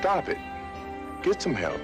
Stop it. Get some help.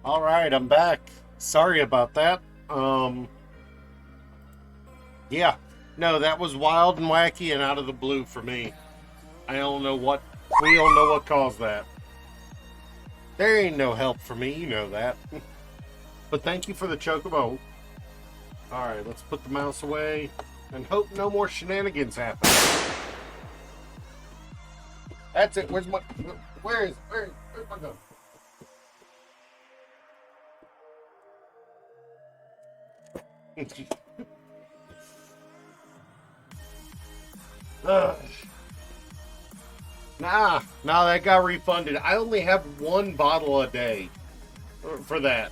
All right, I'm back. Sorry about that. Yeah. No, that was wild and wacky and out of the blue for me. We don't know what caused that. There ain't no help for me, you know that. But thank you for the chocobo. All right, let's put the mouse away and hope no more shenanigans happen. That's it. Where's my gun? Nah, that got refunded. I only have one bottle a day for that.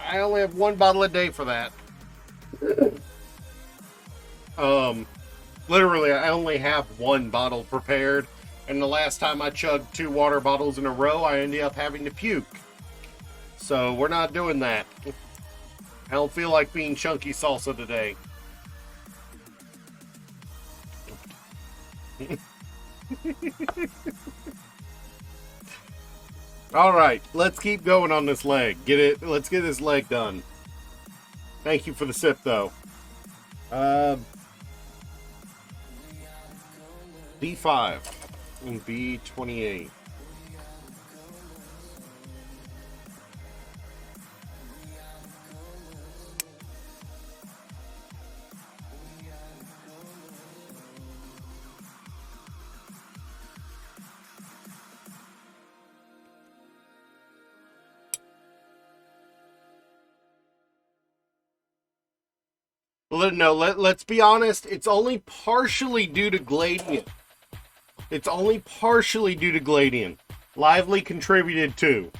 I only have one bottle a day for that. Literally, I only have one bottle prepared. And the last time I chugged 2 water bottles in a row, I ended up having to puke. So we're not doing that. I don't feel like being chunky salsa today. All right, let's keep going on this leg. Let's get this leg done. Thank you for the sip, though. B5 and B28. No, let's be honest. It's only partially due to Gladian. Lively contributed too.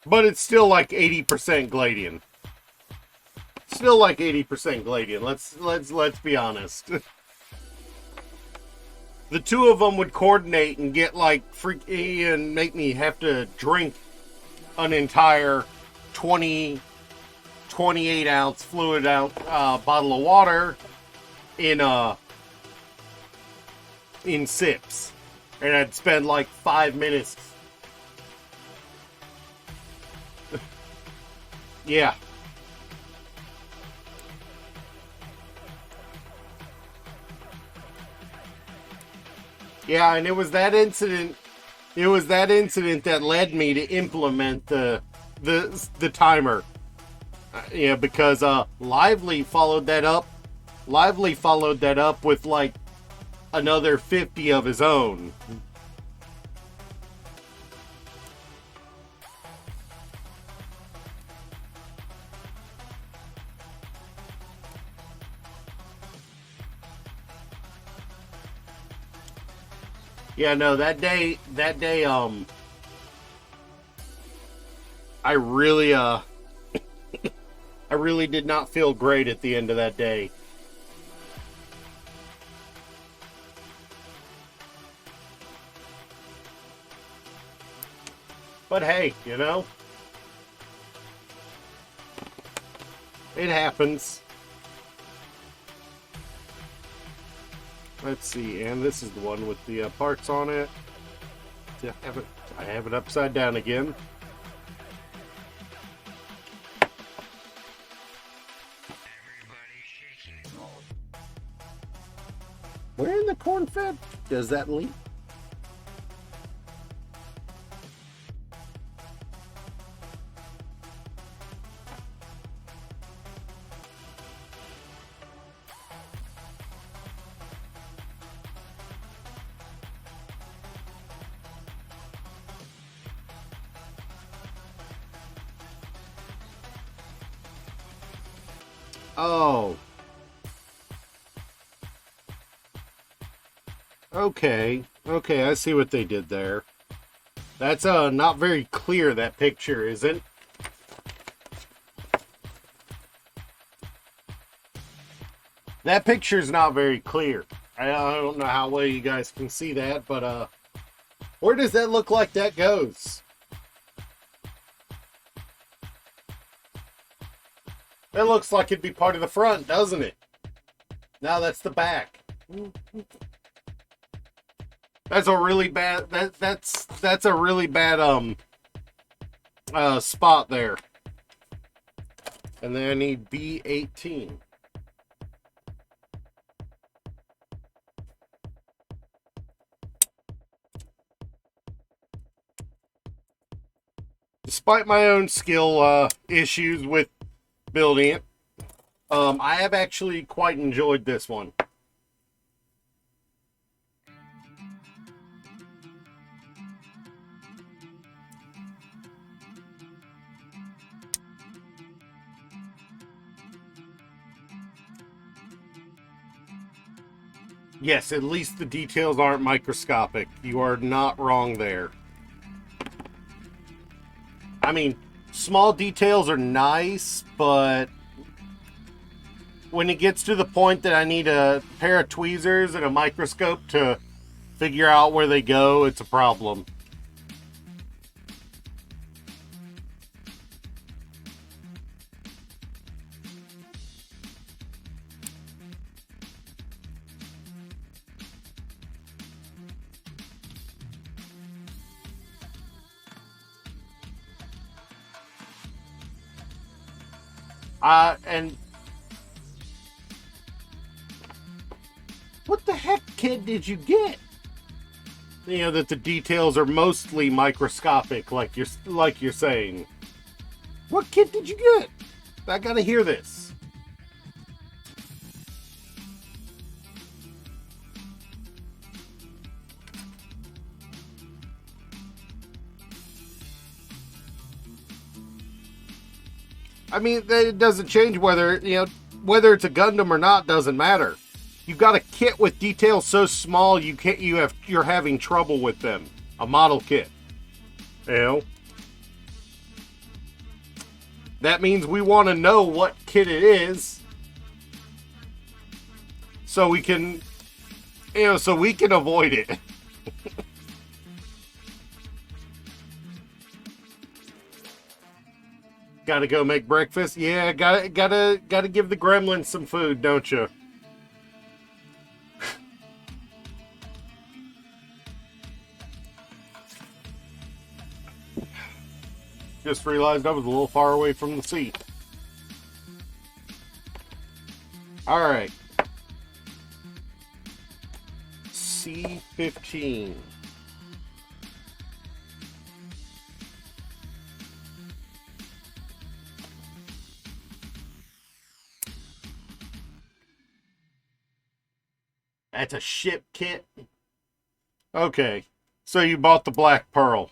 But it's still like 80% Gladian. Still like 80% Gladian. Let's be honest. The two of them would coordinate and get like freaky and make me have to drink an entire 28 ounce fluid out bottle of water in sips, and I'd spend like 5 minutes. Yeah. Yeah, and it was that incident that led me to implement the timer. Yeah, because Lively followed that up with like another 50 of his own. Yeah, no, that day, I really, I really did not feel great at the end of that day. But hey, you know, it happens. Let's see, and this is the one with the parts on it. I have it upside down again. Where in the corn fed does that leak? Oh. Okay. Okay, I see what they did there. That's not very clear, that picture, isn't? That picture's not very clear. I don't know how well you guys can see that, but where does that look like that goes? That looks like it'd be part of the front, doesn't it? No, that's the back. That's a really bad that's a really bad spot there. And then I need B18. Despite my own skill issues with building it, I have actually quite enjoyed this one. Yes, at least the details aren't microscopic. You are not wrong there. I mean, small details are nice, but when it gets to the point that I need a pair of tweezers and a microscope to figure out where they go, it's a problem. And what the heck, kid, did you get? You know that the details are mostly microscopic, like you're saying. What kit did you get? I gotta hear this. I mean, it doesn't change whether it's a Gundam or not, doesn't matter. You've got a kit with details so small you're having trouble with them. A model kit. You know? That means we want to know what kit it is so we can avoid it. Gotta go make breakfast? Yeah, gotta give the gremlins some food, don't you? Just realized I was a little far away from the seat. Alright. C15. That's a ship kit. Okay. So you bought the Black Pearl.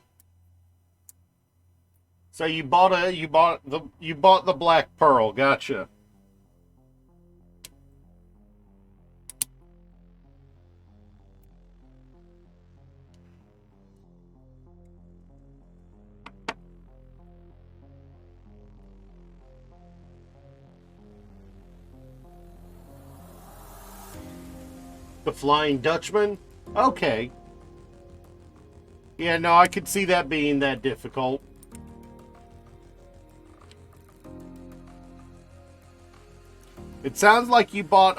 So you bought the Black Pearl. Gotcha. The Flying Dutchman? Okay. Yeah, no, I could see that being that difficult. It sounds like you bought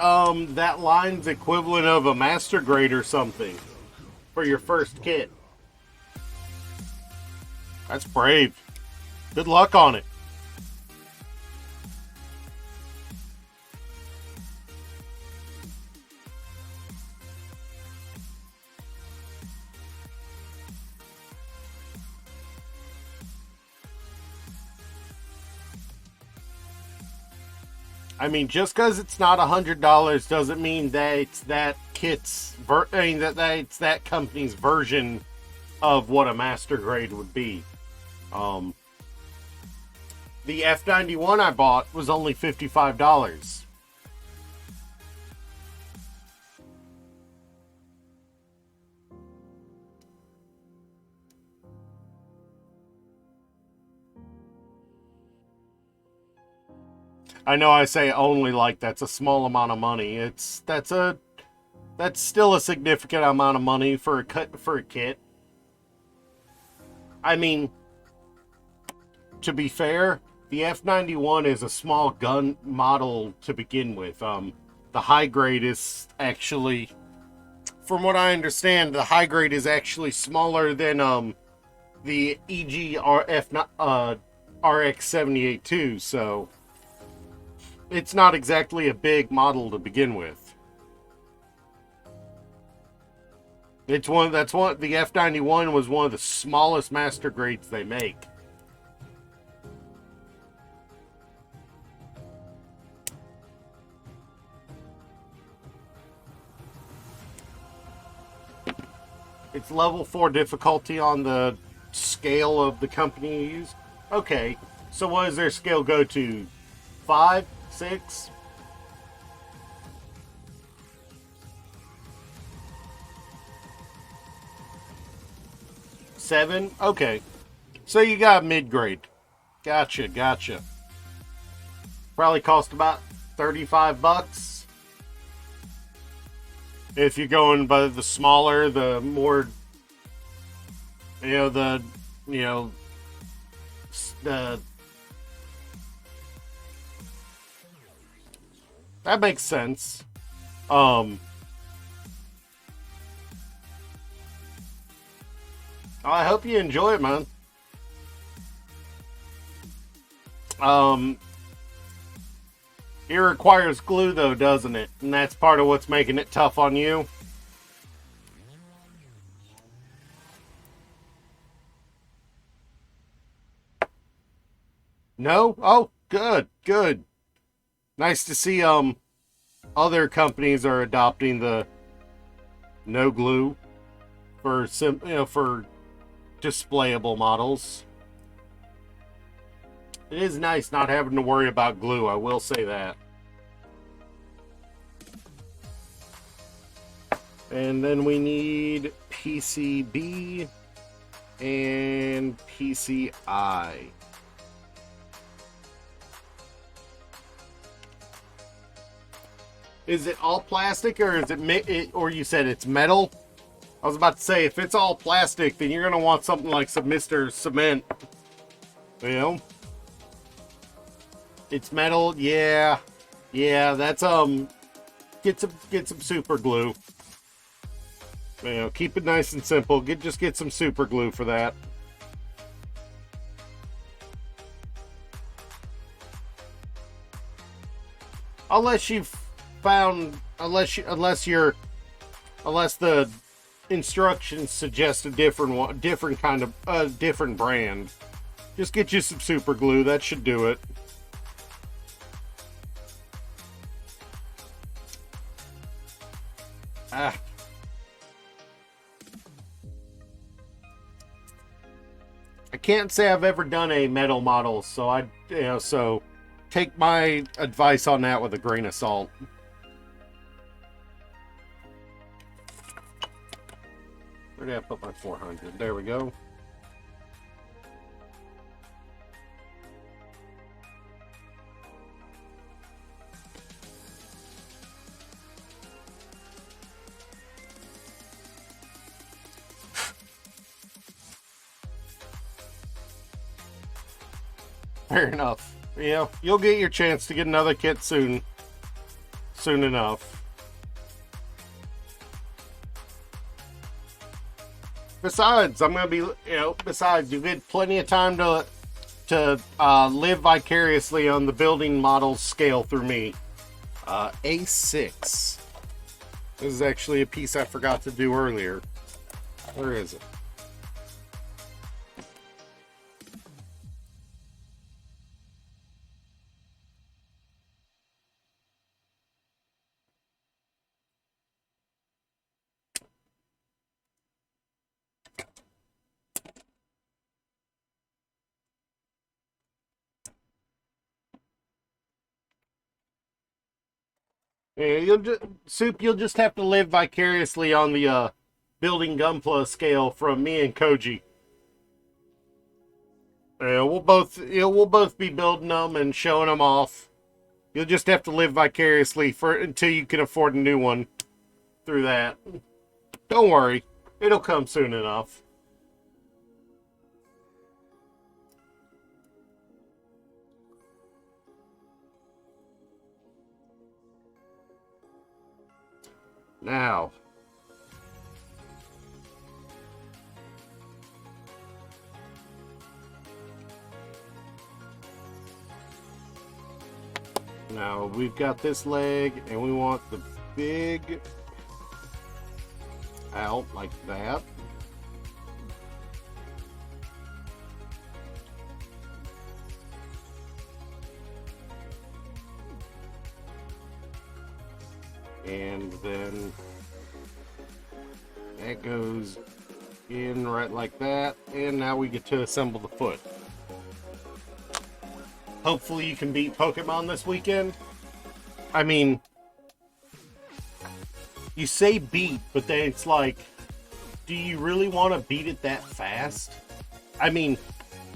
that line's equivalent of a master grade or something for your first kit. That's brave. Good luck on it. I mean, just because it's not $100 doesn't mean that it's that that it's that company's version of what a master grade would be. The F91 I bought was only $55. I know I say only like that's a small amount of money. That's still a significant amount of money for a kit. I mean, to be fair, the F91 is a small gun model to begin with. The high grade is actually, from what I understand, the high grade is actually smaller than the RX-78 too. So it's not exactly a big model to begin with. The F91 was one of the smallest master grades they make. It's level 4 difficulty on the scale of the company you use. Okay, so what does their scale go to? 5? 6? Seven? Okay. So you got mid-grade. Gotcha. Probably cost about $35. If you're going by the smaller, the more, the that makes sense. I hope you enjoy it, man. It requires glue, though, doesn't it? And that's part of what's making it tough on you. No? Oh, good. Nice to see other companies are adopting the no glue for for displayable models. It is nice not having to worry about glue, I will say that. And then we need PCB and PCI. Is it all plastic or is it or you said it's metal? I was about to say, if it's all plastic, then you're going to want something like some Mr. Cement. It's metal, yeah. That's get some super glue. Keep it nice and simple. Just get some super glue for that. Unless the instructions suggest a different kind of different brand. Just get you some super glue. That should do it. I can't say I've ever done a metal model, so so take my advice on that with a grain of salt. Where did I put my 400? There we go. Fair enough. You'll get your chance to get another kit soon. soon enough. Besides, I'm gonna be, besides, you've had plenty of time to live vicariously on the building model scale through me. A6. This is actually a piece I forgot to do earlier. Where is it? Yeah, you'll just have to live vicariously on the building Gunpla scale from me and Koji. Yeah, we'll both be building them and showing them off. You'll just have to live vicariously until you can afford a new one through that. Don't worry, it'll come soon enough. Now, we've got this leg, and we want the big out like that. And then that goes in right like that. And now we get to assemble the foot. Hopefully you can beat Pokemon this weekend. I mean, you say beat, but then it's like, do you really want to beat it that fast? I mean,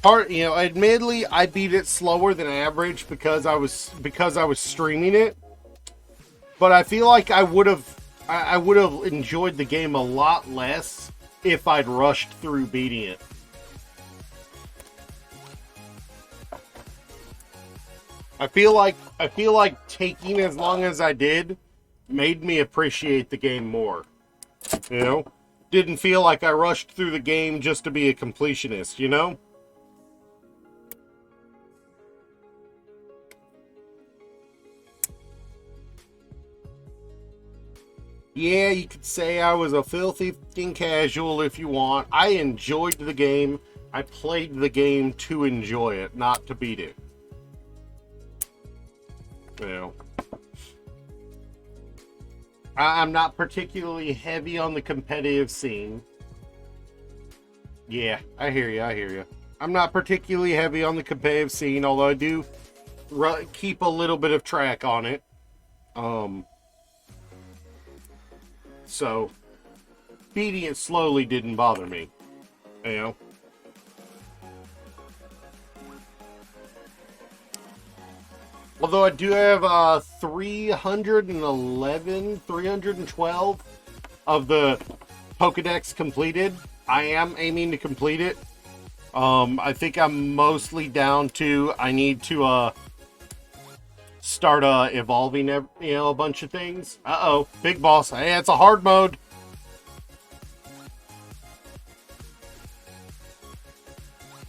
admittedly, I beat it slower than average because I was streaming it. But I feel like I would have enjoyed the game a lot less if I'd rushed through beating it. I feel like taking as long as I did made me appreciate the game more. Didn't feel like I rushed through the game just to be a completionist, Yeah, you could say I was a filthy fucking casual if you want. I enjoyed the game. I played the game to enjoy it, not to beat it. I'm not particularly heavy on the competitive scene. Yeah, I hear you. I'm not particularly heavy on the competitive scene, although I do keep a little bit of track on it. So, beating it slowly didn't bother me. Although I do have 312 of the Pokedex completed. I am aiming to complete it. I think I'm mostly down to I need to start evolving a bunch of things. Uh-oh, big boss. Hey, it's a hard mode.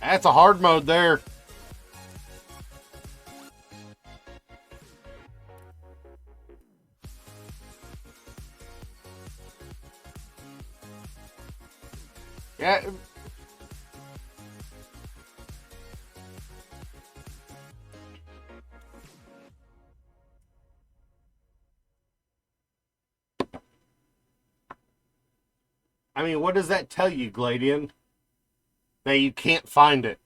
That's a hard mode there. Yeah. I mean, what does that tell you, Gladian? That you can't find it.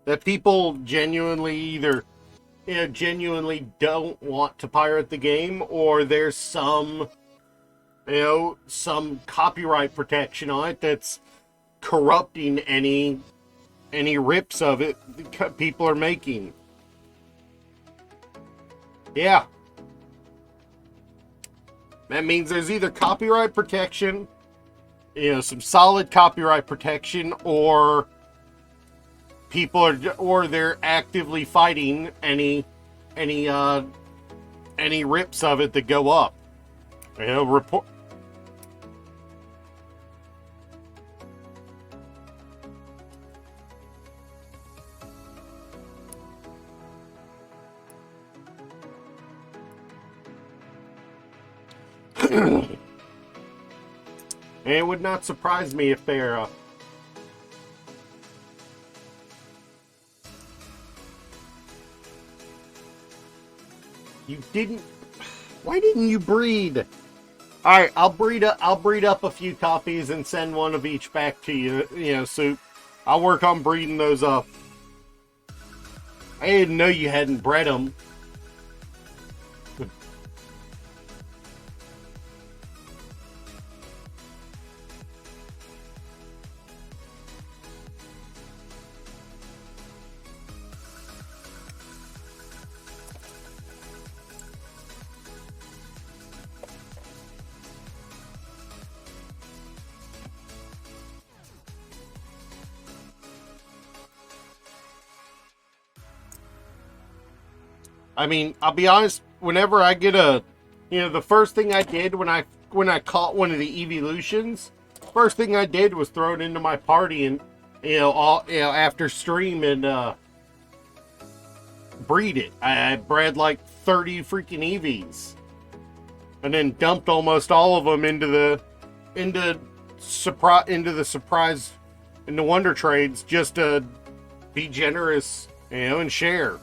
That people genuinely genuinely don't want to pirate the game, or there's some copyright protection on it that's corrupting any rips of it people are making. Yeah. That means there's either copyright protection, some solid copyright protection, or they're actively fighting any any rips of it that go up. You know, report. And it would not surprise me if they're you didn't. Why didn't you breed? All right, I'll breed up a few copies and send one of each back to you. You know, Soup. I'll work on breeding those up. I didn't know you hadn't bred them. I mean, I'll be honest, whenever I get the first thing I did when I caught one of the evolutions, first thing I did was throw it into my party and, after stream and, breed it. I bred like 30 freaking EVs. And then dumped almost all of them into the Wonder Trades just to be generous, and share.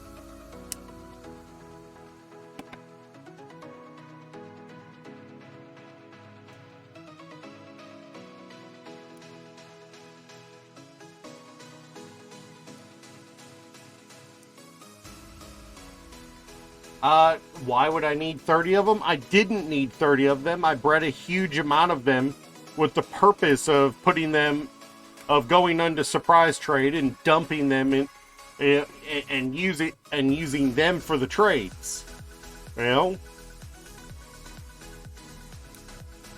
Why would I need 30 of them? I didn't need 30 of them. I bred a huge amount of them with the purpose of going under surprise trade and dumping them in, and using them for the trades.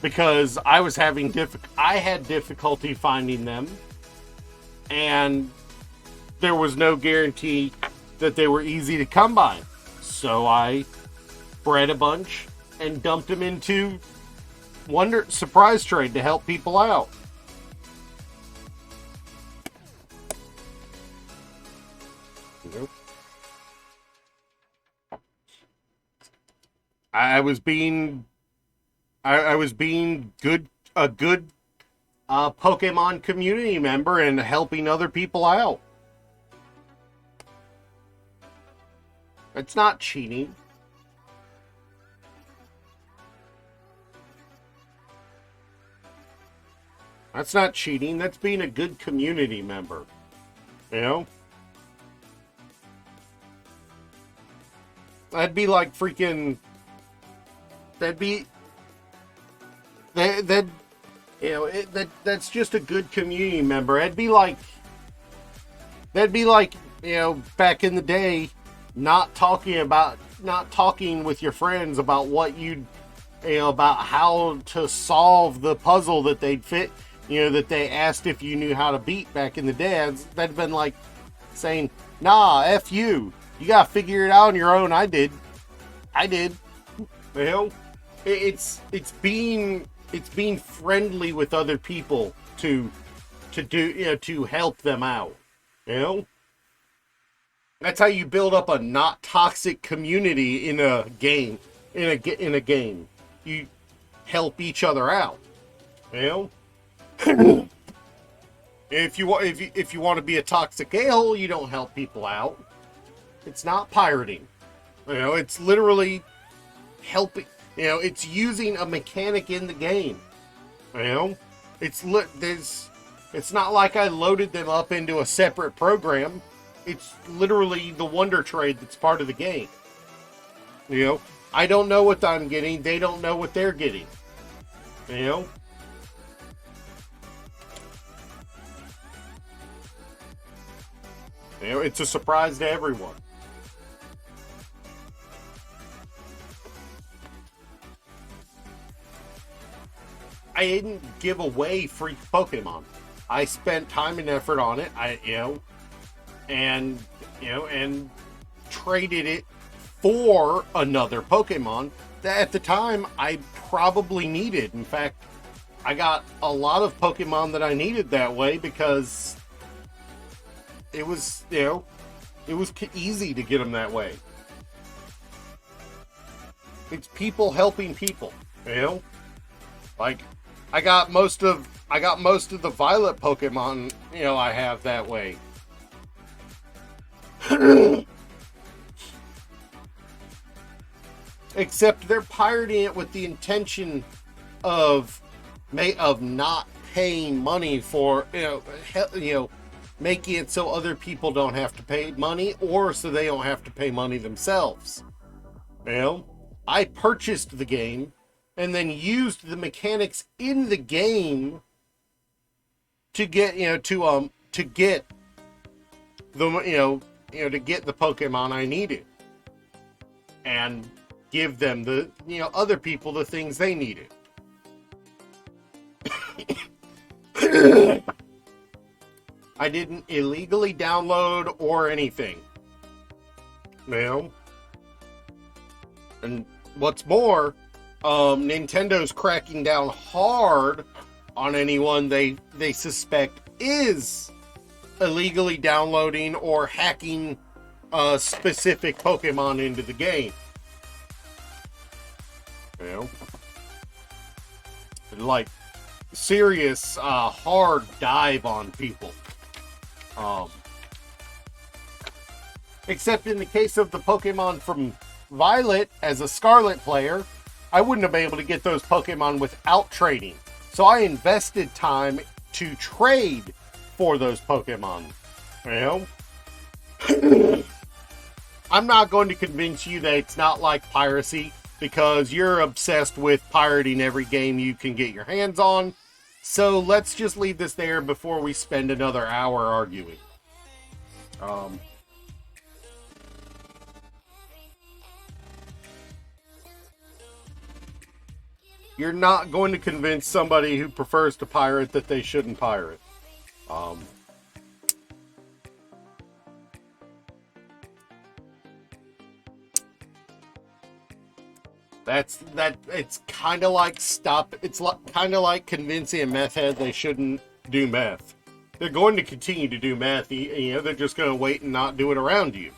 Because I had difficulty finding them, and there was no guarantee that they were easy to come by. So I bred a bunch and dumped them into surprise trade to help people out. I was being a good Pokemon community member and helping other people out. It's not cheating. That's not cheating. That's being a good community member. That'd be like freaking... That's just a good community member. That'd be like, back in the day, not talking with your friends about about how to solve the puzzle that they'd fit, that they asked if you knew how to beat back in the day. That'd been like saying, nah, F you. You gotta figure it out on your own. I did. It's being friendly with other people to help them out. That's how you build up a not toxic community in a game. In a game, you help each other out. If you want to be a toxic a-hole, you don't help people out. It's not pirating. It's literally helping. It's using a mechanic in the game. It's not like I loaded them up into a separate program. It's literally the Wonder Trade that's part of the game. I don't know what I'm getting. They don't know what they're getting. It's a surprise to everyone. I didn't give away free Pokemon. I spent time and effort on it. And traded it for another Pokemon that at the time I probably needed. In fact, I got a lot of Pokemon that I needed that way because it was, it was easy to get them that way. It's people helping people, Like, I got most of the Violet Pokemon, I have that way. Except they're pirating it with the intention of not paying money for, making it so other people don't have to pay money, or so they don't have to pay money themselves. I purchased the game and then used the mechanics in the game to get, to get the, to get the Pokemon I needed and give them the, other people the things they needed. I didn't illegally download or anything. And what's more, Nintendo's cracking down hard on anyone they suspect is illegally downloading or hacking specific Pokemon into the game. Like serious hard dive on people. Except in the case of the Pokemon from Violet, as a Scarlet player, I wouldn't have been able to get those Pokemon without trading. So I invested time to trade for those Pokemon. I'm not going to convince you that it's not like piracy, because you're obsessed with pirating every game you can get your hands on. So let's just leave this there before we spend another hour arguing. You're not going to convince somebody who prefers to pirate that they shouldn't pirate. It's kind of like kind of like convincing a meth head they shouldn't do meth. They're going to continue to do meth. They're just going to wait and not do it around you.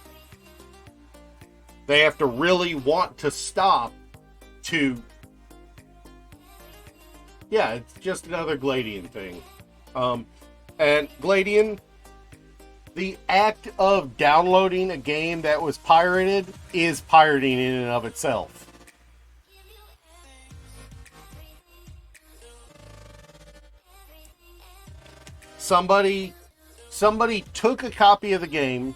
They have to really want to stop to... Yeah, it's just another Gladian thing. And Gladian, the act of downloading a game that was pirated is pirating in and of itself. Somebody took a copy of the game,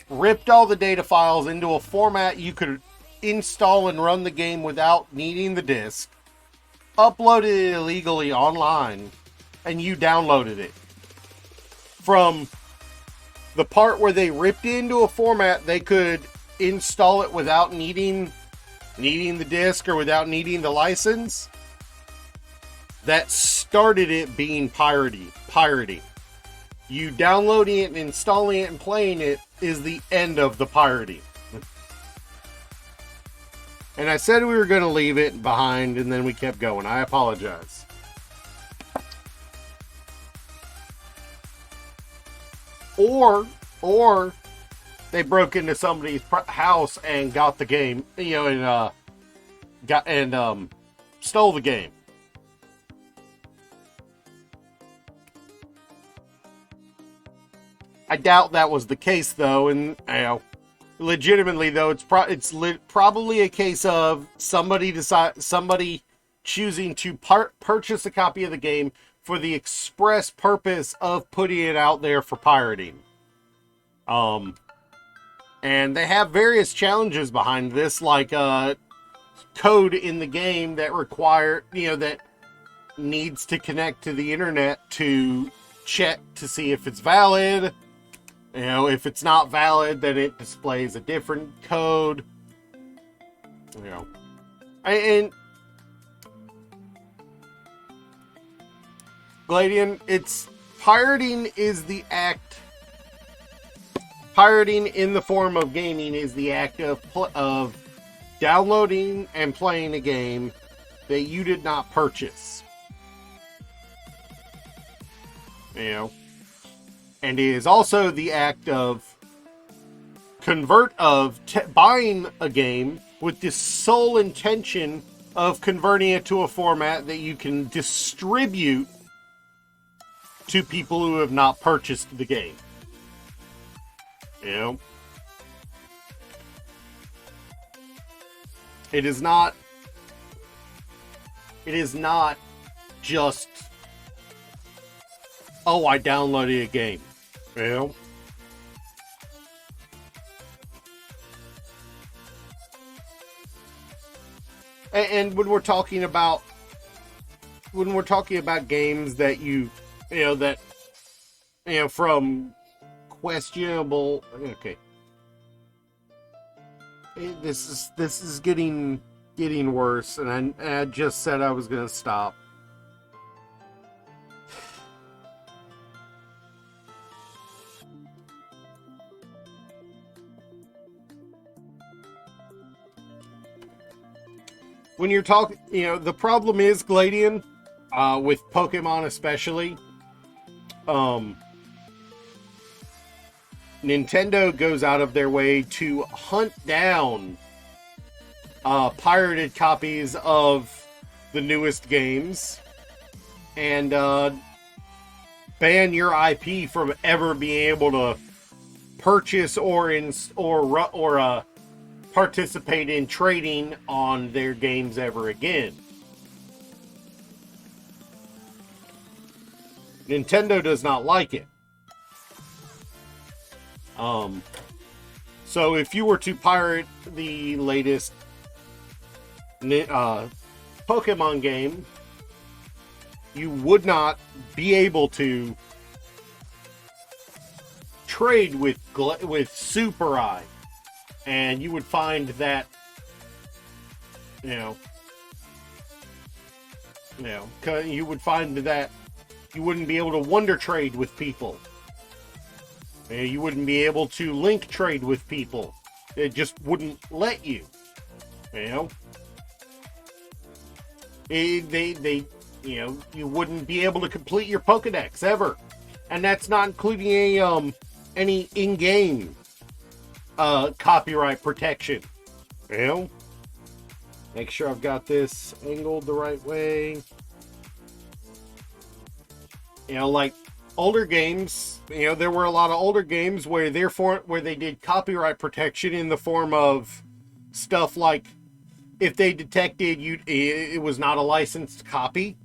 ripped all the data files into a format you could install and run the game without needing the disc, uploaded it illegally online, and you downloaded it. From the part where they ripped it into a format they could install it without needing the disc or without needing the license, that started it being pirating. You downloading it and installing it and playing it is the end of the pirating. And I said we were going to leave it behind, and then we kept going. I apologize. Or they broke into somebody's house and got the game, and stole the game. I doubt that was the case, though, and legitimately, though, it's probably a case of somebody choosing to purchase a copy of the game for the express purpose of putting it out there for pirating. And they have various challenges behind this, like code in the game that that needs to connect to the internet to check to see if it's valid. If it's not valid, then it displays a different code. And Gladian, pirating is the act Pirating in the form of gaming is the act of downloading and playing a game that you did not purchase. You know, and it is also the act of buying a game with the sole intention of converting it to a format that you can distribute to people who have not purchased the game. You know? It is not just, oh, I downloaded a game. You know? And when we're talking about games that from questionable, okay, this is getting worse, and I just said I was gonna stop. When you're talking, the problem is, Gladian, with Pokemon especially, Nintendo goes out of their way to hunt down pirated copies of the newest games and ban your IP from ever being able to purchase or participate in trading on their games ever again. Nintendo does not like it. So if you were to pirate the latest Pokemon game, you would not be able to trade with Super Eye. And you would find that, you would find that you wouldn't be able to wonder trade with people. You wouldn't be able to link trade with people. It just wouldn't let you. You wouldn't be able to complete your Pokedex ever, and that's not including any in-game copyright protection. Make sure I've got this angled the right way. Like older games, there were a lot of older games where they did copyright protection in the form of stuff like if they detected it was not a licensed copy.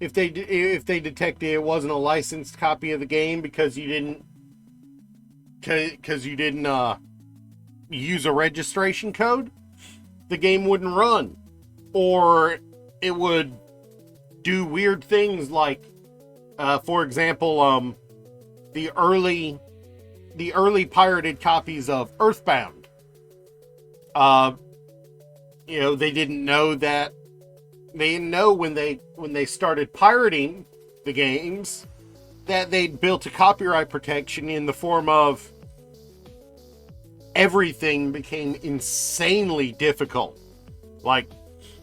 If they detected it wasn't a licensed copy of the game because you didn't use a registration code, the game wouldn't run, or it would do weird things like, for example, the early pirated copies of Earthbound. They didn't know that. They didn't know when they started pirating the games that they'd built a copyright protection in the form of everything became insanely difficult. Like,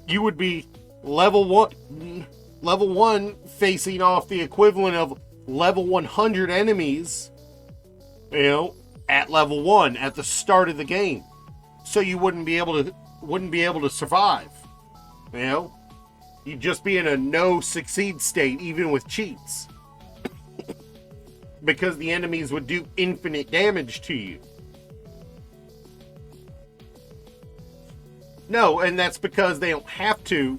you would be level one facing off the equivalent of level 100 enemies, at level 1 at the start of the game. So you wouldn't be able to survive. You'd just be in a no succeed state even with cheats. Because the enemies would do infinite damage to you. No, and that's because they don't have to,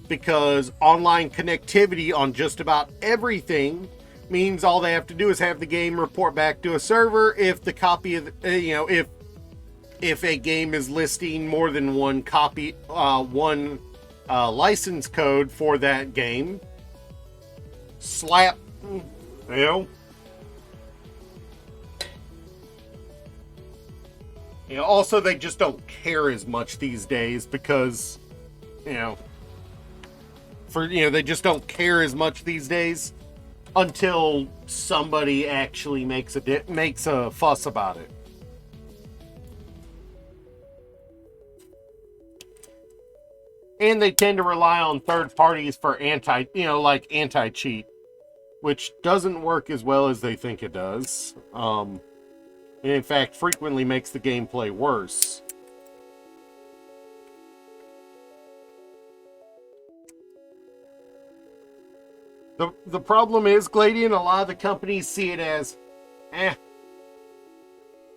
because online connectivity on just about everything means all they have to do is have the game report back to a server if the copy of if a game is listing more than one copy, one license code for that game. Slap, also, they just don't care as much these days because, they just don't care as much these days until somebody actually makes a fuss about it. And they tend to rely on third parties for anti-cheat, which doesn't work as well as they think it does. And in fact, frequently makes the gameplay worse. The problem is, Gladian, a lot of the companies see it as,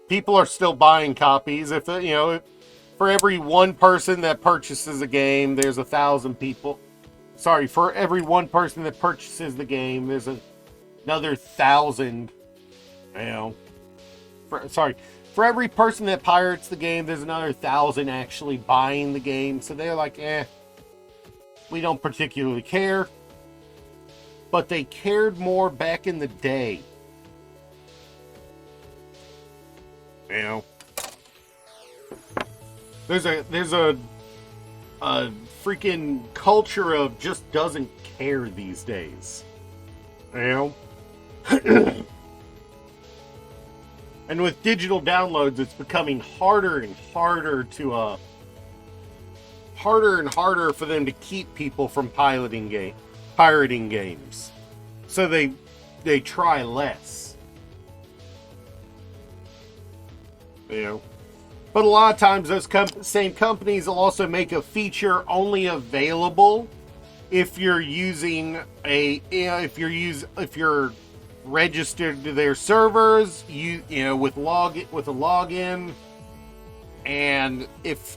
people are still buying copies. If for every one person that purchases a game, there's 1,000 people. Sorry, for every one person that purchases the game, there's another 1,000. For every person that pirates the game, there's another 1,000 actually buying the game. So they're like, we don't particularly care. But they cared more back in the day. There's a freaking culture of just doesn't care these days. And with digital downloads, it's becoming harder and harder for them to keep people from pirating games. So they try less. But a lot of times those same companies will also make a feature only available if you're using if you're registered to their servers, with a login, and if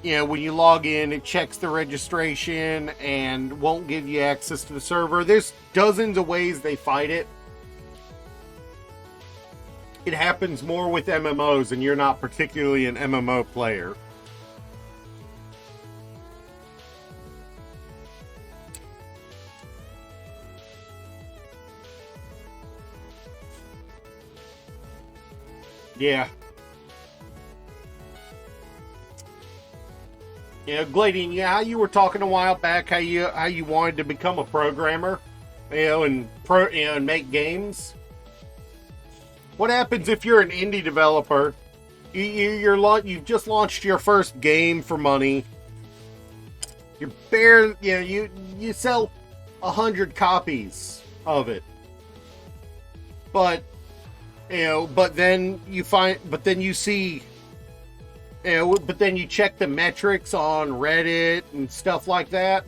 when you log in, it checks the registration and won't give you access to the server. There's dozens of ways they fight it. It happens more with MMOs, and you're not particularly an MMO player. Yeah. Gladian, how you were talking a while back, how you wanted to become a programmer, and make games. What happens if you're an indie developer? You've just launched your first game for money. You're you sell 100 copies of it, but then you check the metrics on Reddit and stuff like that,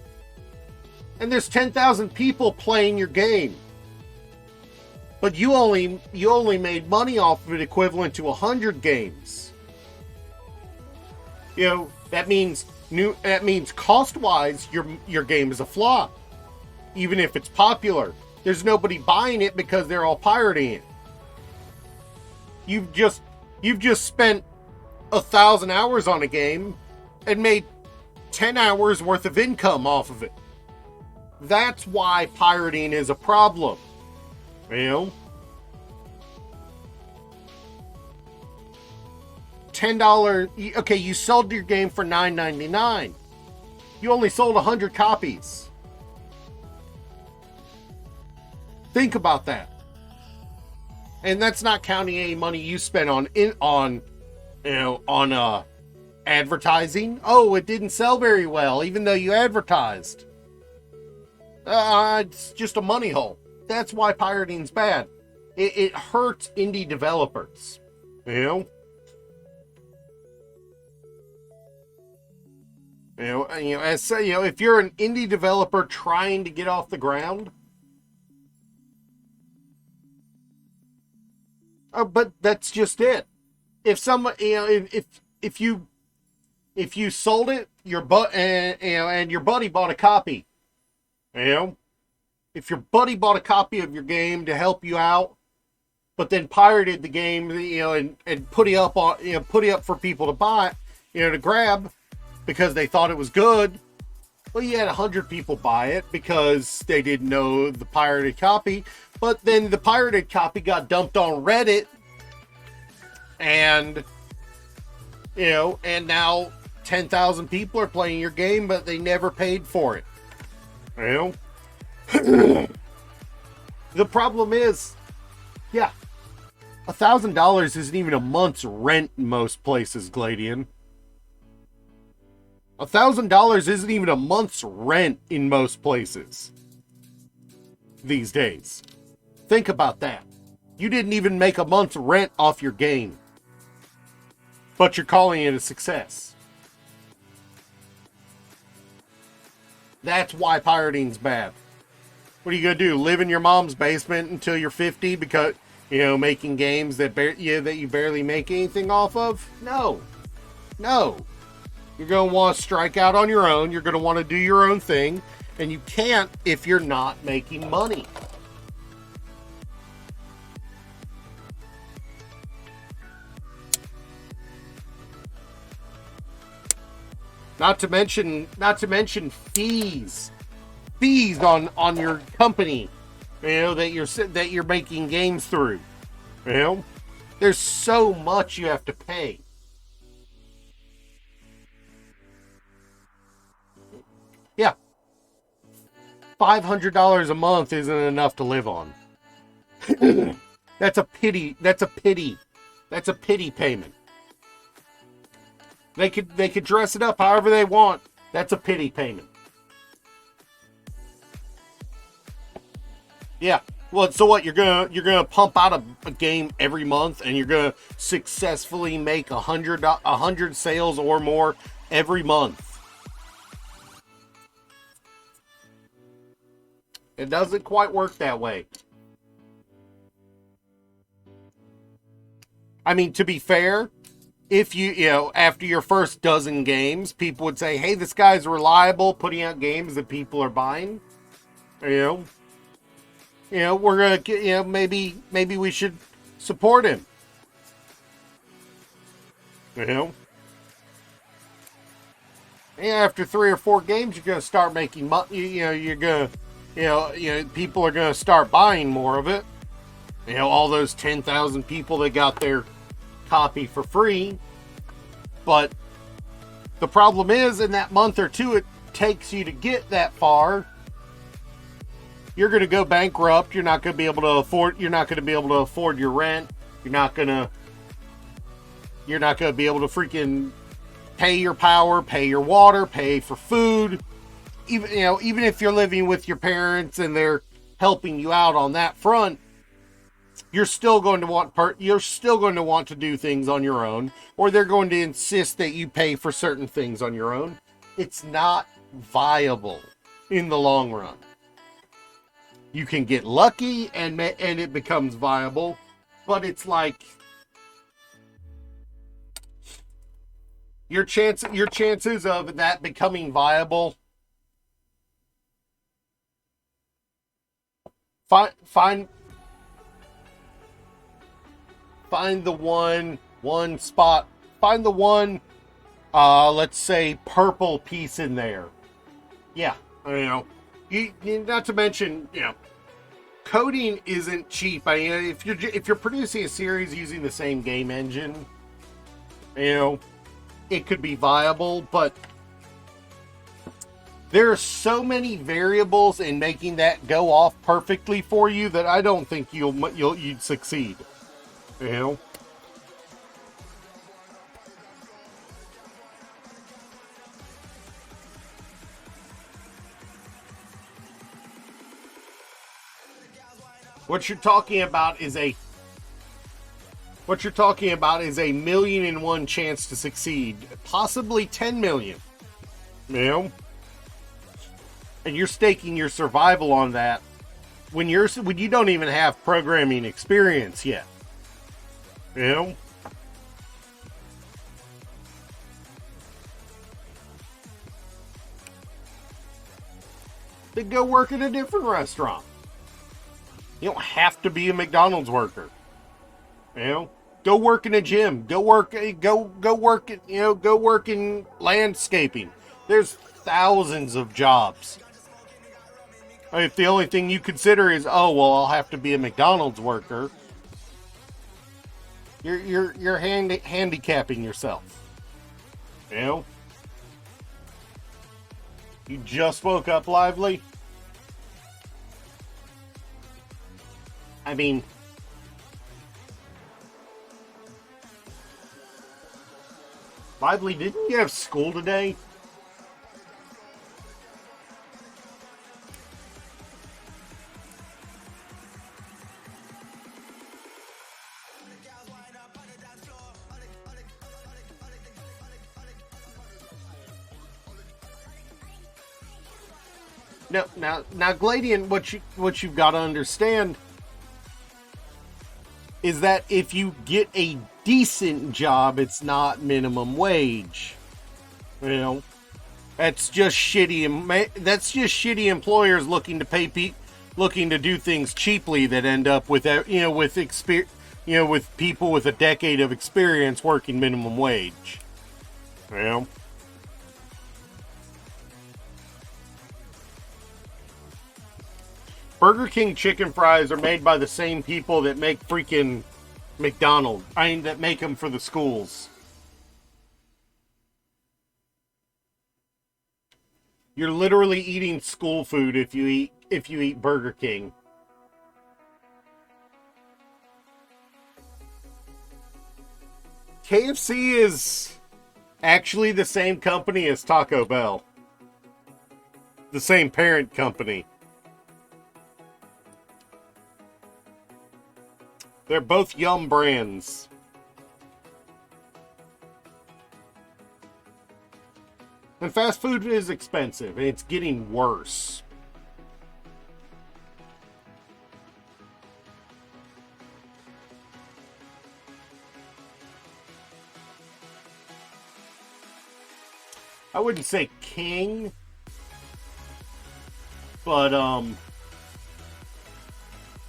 and there's 10,000 people playing your game. But you only made money off of it equivalent to 100 games. That means cost-wise, your game is a flop. Even if it's popular, there's nobody buying it because they're all pirating it. You've just spent 1,000 hours on a game and made 10 hours worth of income off of it. That's why pirating is a problem. $10. Okay, you sold your game for $9.99. You only sold 100 copies. Think about that. And that's not counting any money you spent on advertising. Oh, it didn't sell very well, even though you advertised. It's just a money hole. That's why pirating's bad. It hurts indie developers. If you're an indie developer trying to get off the ground, but that's just it. If you sold it, and your buddy bought a copy, if your buddy bought a copy of your game to help you out, but then pirated the game, and put it up for people to buy, to grab because they thought it was good. Well, you had 100 people buy it because they didn't know the pirated copy, but then the pirated copy got dumped on Reddit, and now 10,000 people are playing your game, but they never paid for it. The problem is, yeah, $1,000 isn't even a month's rent in most places, Gladian. $1,000 isn't even a month's rent in most places these days. Think about that. You didn't even make a month's rent off your game, but you're calling it a success. That's why pirating's bad. What are you gonna do? Live in your mom's basement until you're 50 because, you know, making games that that you barely make anything off of? No. You're gonna want to strike out on your own. You're gonna want to do your own thing, and you can't if you're not making money. Not to mention fees on your company, you know, that you're making games through. You know, there's so much you have to pay. Yeah, $500 a month isn't enough to live on. That's a pity payment. They could dress it up however they want. That's a pity payment. Yeah. Well, so what? You're gonna pump out a game every month, and you're gonna successfully make 100 sales or more every month. It doesn't quite work that way. I mean, to be fair, if you know, after your first dozen games, people would say, hey, this guy's reliable, putting out games that people are buying. You know, we're going to, you know, maybe we should support him. You know? And after 3 or 4 games, you're going to start making money. You know, you're going to, you know, people are going to start buying more of it. You know, all those 10,000 people that got their copy for free. But the problem is, in that month or two it takes you to get that far, you're going to go bankrupt. You're not going to be able to afford your rent. You're not going to be able to freaking pay your power, pay your water, pay for food. Even if you're living with your parents and they're helping you out on that front, you're still going to want to do things on your own, or they're going to insist that you pay for certain things on your own. It's not viable in the long run. You can get lucky and it becomes viable, but it's like your chances of that becoming viable. Find the one spot. Find the one, let's say, purple piece in there. Yeah, you know, not to mention, you know, coding isn't cheap. I mean, if you're producing a series using the same game engine, you know, it could be viable, but there are so many variables in making that go off perfectly for you that I don't think you'd succeed. You know? What you're talking about is a 1,000,001 chance to succeed, possibly 10 million. You know? And you're staking your survival on that when you don't even have programming experience yet. You know? Then go work at a different restaurant. You don't have to be a McDonald's worker. You know? Go work in a gym. Go work in landscaping. There's thousands of jobs. If the only thing you consider is, oh well, I'll have to be a McDonald's worker, you're handicapping yourself. You know? You just woke up, Lively? I mean, Lively, didn't you have school today? No, now, Gladian, what you've got to understand is that if you get a decent job, it's not minimum wage. You know, that's just shitty. That's just shitty employers looking to looking to do things cheaply that end up with with people with a decade of experience working minimum wage. You know. Burger King chicken fries are made by the same people that make freaking McDonald's. That make them for the schools. You're literally eating school food if you eat Burger King. KFC is actually the same company as Taco Bell. The same parent company. They're both Yum brands. And fast food is expensive, and it's getting worse. I wouldn't say king, but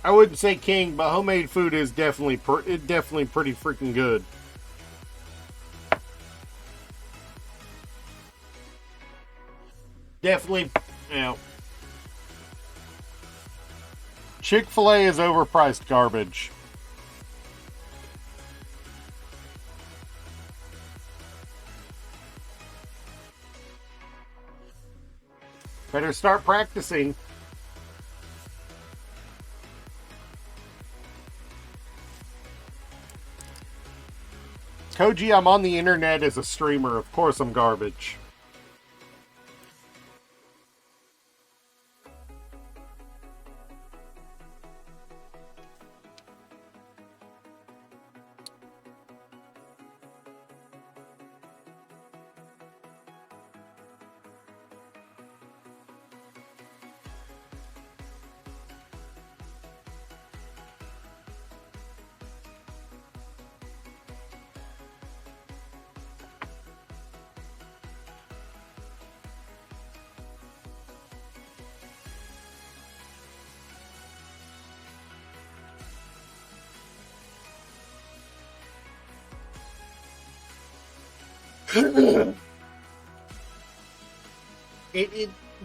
I wouldn't say king, but homemade food is definitely pretty freaking good. Definitely, you know. Chick-fil-A is overpriced garbage. Better start practicing. Koji, I'm on the internet as a streamer. Of course I'm garbage.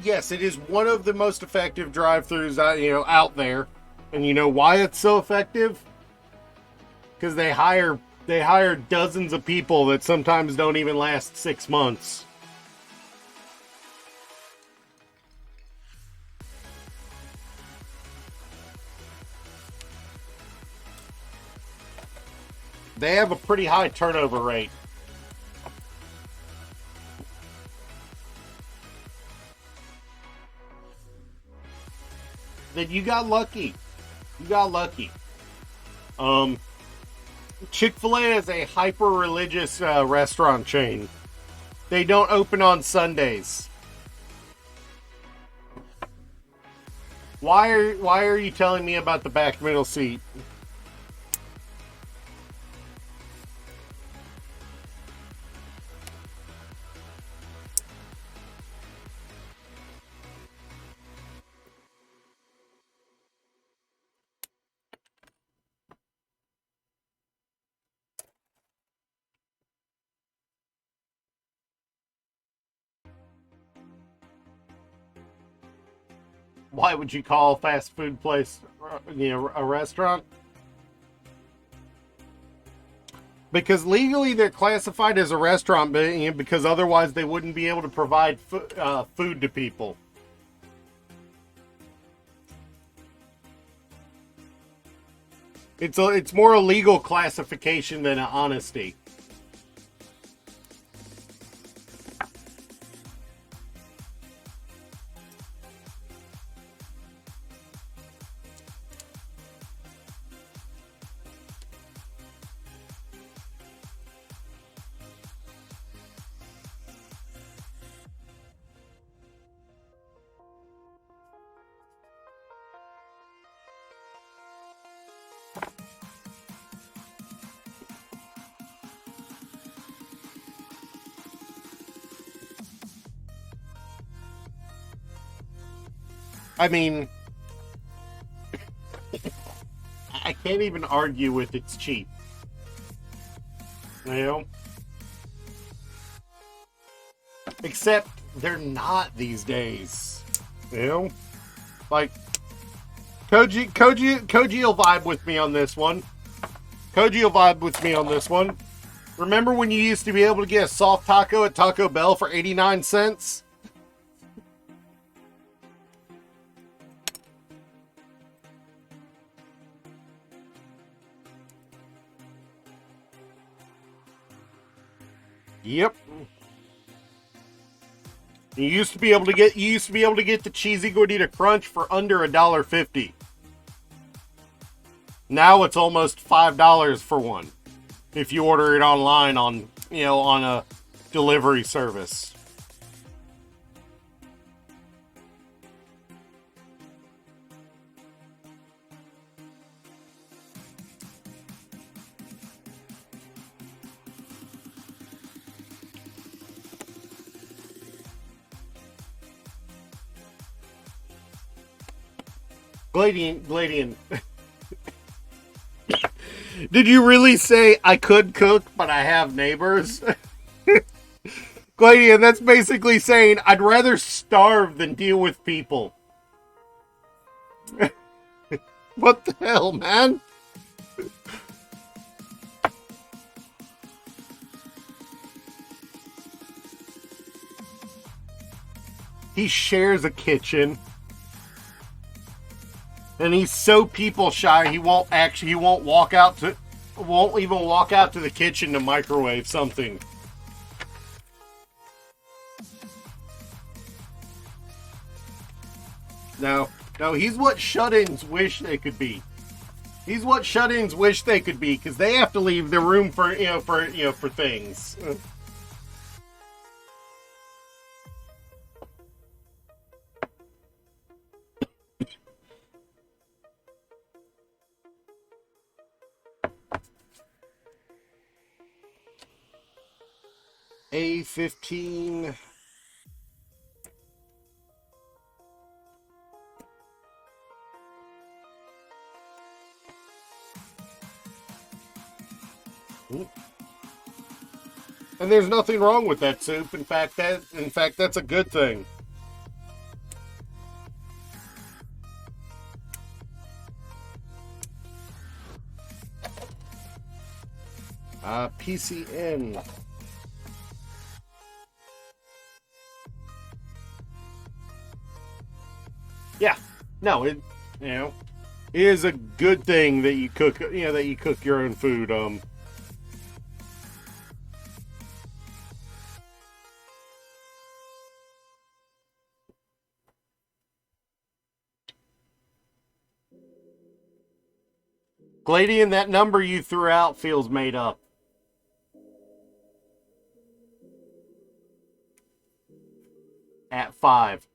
Yes, it is one of the most effective drive-thrus out there, and you know why it's so effective? Because they hire dozens of people that sometimes don't even last 6 months. They have a pretty high turnover rate. Then you got lucky. You got lucky. Chick-fil-A is a hyper-religious restaurant chain. They don't open on Sundays. Why are you telling me about the back middle seat? Why would you call a fast food place, a restaurant? Because legally they're classified as a restaurant, because otherwise they wouldn't be able to provide food to people. It's more a legal classification than an honesty. I mean, I can't even argue with it's cheap. You know? Except they're not these days. You know? Like, Koji will vibe with me on this one. Koji will vibe with me on this one. Remember when you used to be able to get a soft taco at Taco Bell for 89 cents? Yep. You used to be able to get the cheesy gordita crunch for under $1.50. Now it's almost $5 for one if you order it online on a delivery service. Gladian. Did you really say I could cook, but I have neighbors? Gladian, that's basically saying I'd rather starve than deal with people. What the hell, man? He shares a kitchen. And he's so people shy, he won't even walk out to the kitchen to microwave something. No, he's what shut-ins wish they could be. He's what shut-ins wish they could be, because they have to leave their room for things. A15. And there's nothing wrong with that soup. In fact, that's a good thing. PCN. Yeah, no, it is a good thing that you cook. That you cook your own food. Gladian, that number you threw out feels made up. At 5.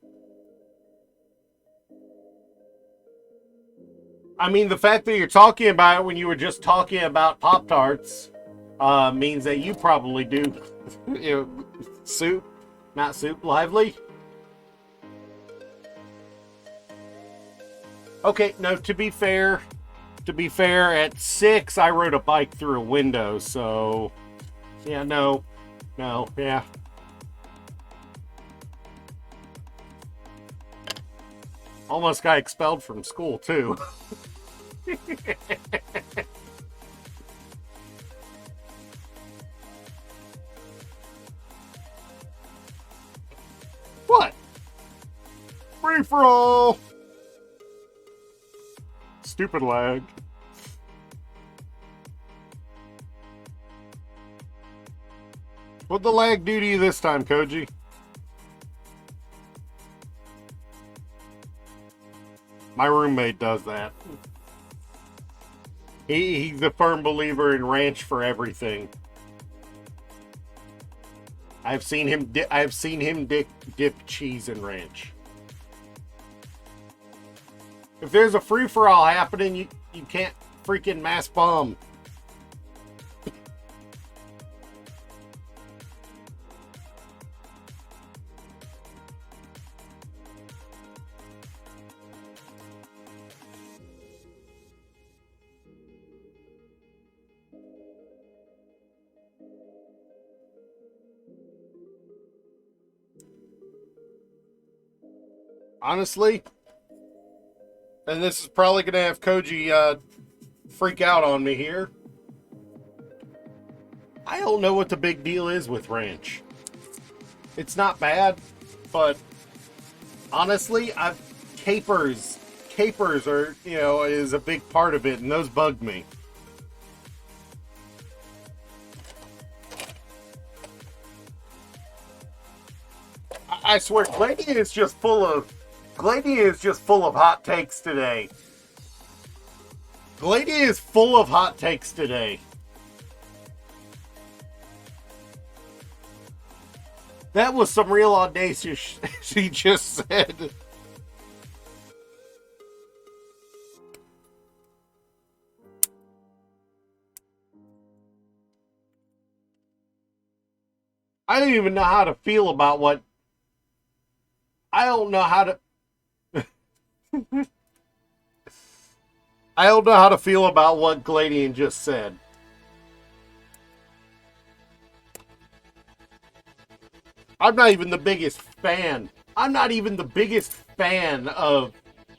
I mean, the fact that you're talking about it when you were just talking about Pop-Tarts means that you probably do soup, not soup, lively. Okay, no, to be fair, at 6, I rode a bike through a window, so yeah, no, yeah. Almost got expelled from school, too. What? Free for all. Stupid lag. What'd the lag do to you this time, Koji? My roommate does that. He's a firm believer in ranch for everything. I've seen him dip cheese in ranch. If there's a free-for-all happening, you can't freaking mass bomb. Honestly, and this is probably going to have Koji freak out on me here. I don't know what the big deal is with ranch. It's not bad, but honestly, capers are, is a big part of it, and those bug me. I swear, Glady is just full of hot takes today. Glady is full of hot takes today. That was some real audacious she just said. I don't even know how to feel about what... I don't know how to... I don't know how to feel about what Gladian just said. I'm not even the biggest fan. I'm not even the biggest fan of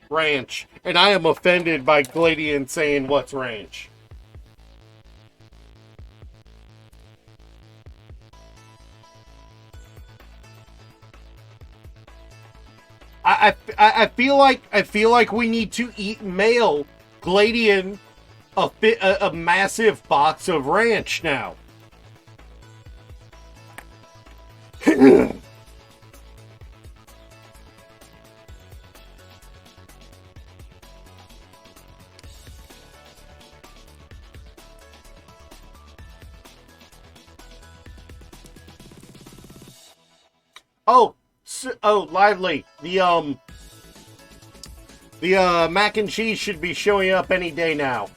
ranch. And I am offended by Gladian saying what's ranch. I feel like we need to mail Gladian a massive box of ranch now. Lively. The mac and cheese should be showing up any day now.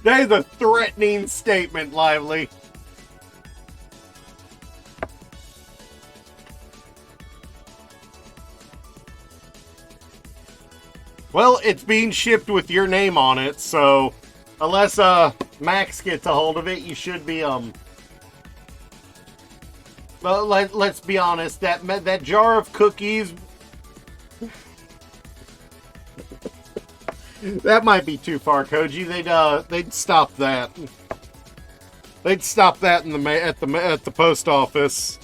That is a threatening statement, Lively. Well, it's being shipped with your name on it, so unless Max gets a hold of it, you should be Well, let's be honest. That jar of cookies. That might be too far, Koji. They'd stop that. They'd stop that in at the post office.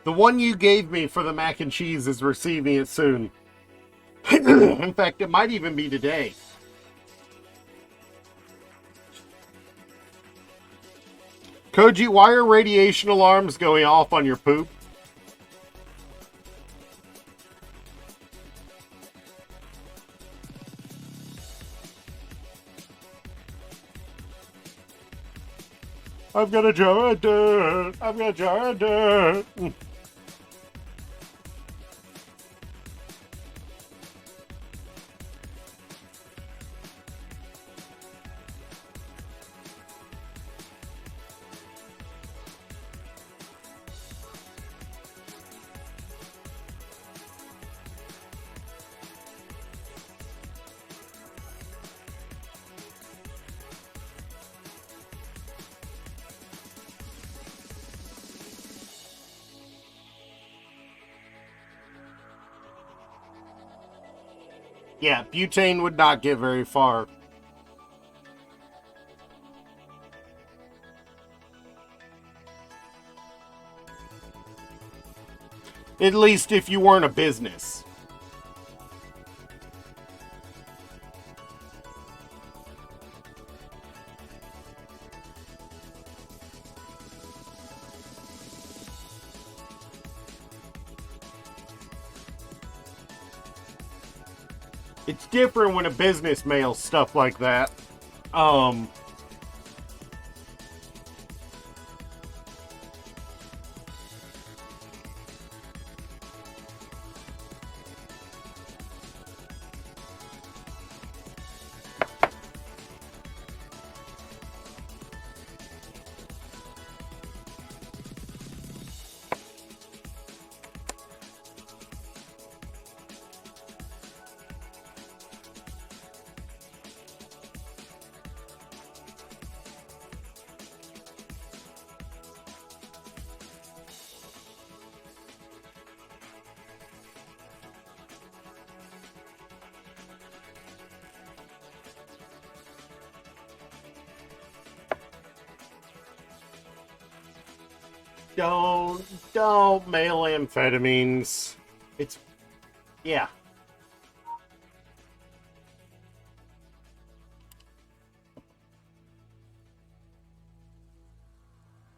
The one you gave me for the mac and cheese is receiving it soon. In fact, it might even be today. Koji, why are radiation alarms going off on your poop? I've got a jar of dirt. I've got a jar of dirt. Yeah, butane would not get very far. At least if you weren't a business. It's different when a business mails stuff like that. Don't mail amphetamines. It's, yeah.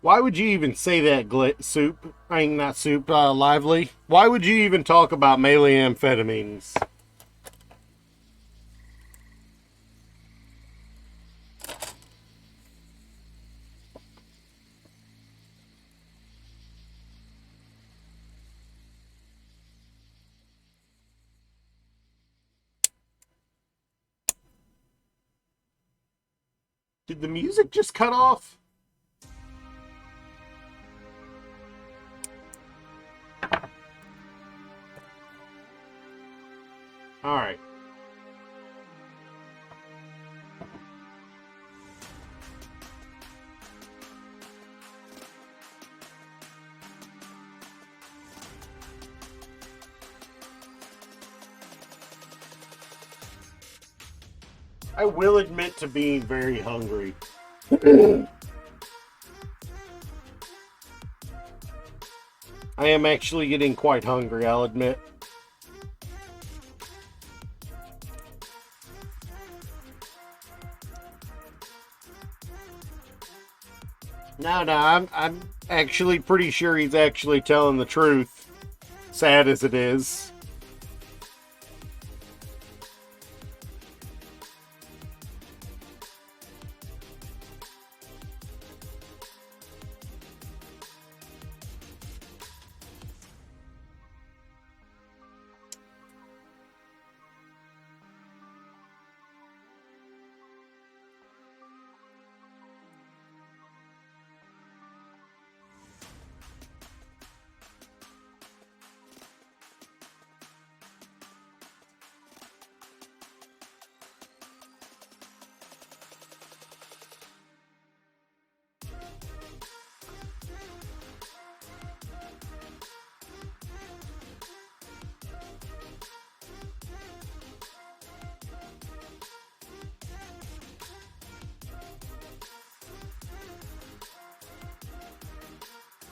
Why would you even say that, Soup? I mean, not Soup, Lively. Why would you even talk about mailing amphetamines? Did the music just cut off? All right. I will admit to being very hungry. I am actually getting quite hungry, I'll admit. No, I'm actually pretty sure he's actually telling the truth. Sad as it is.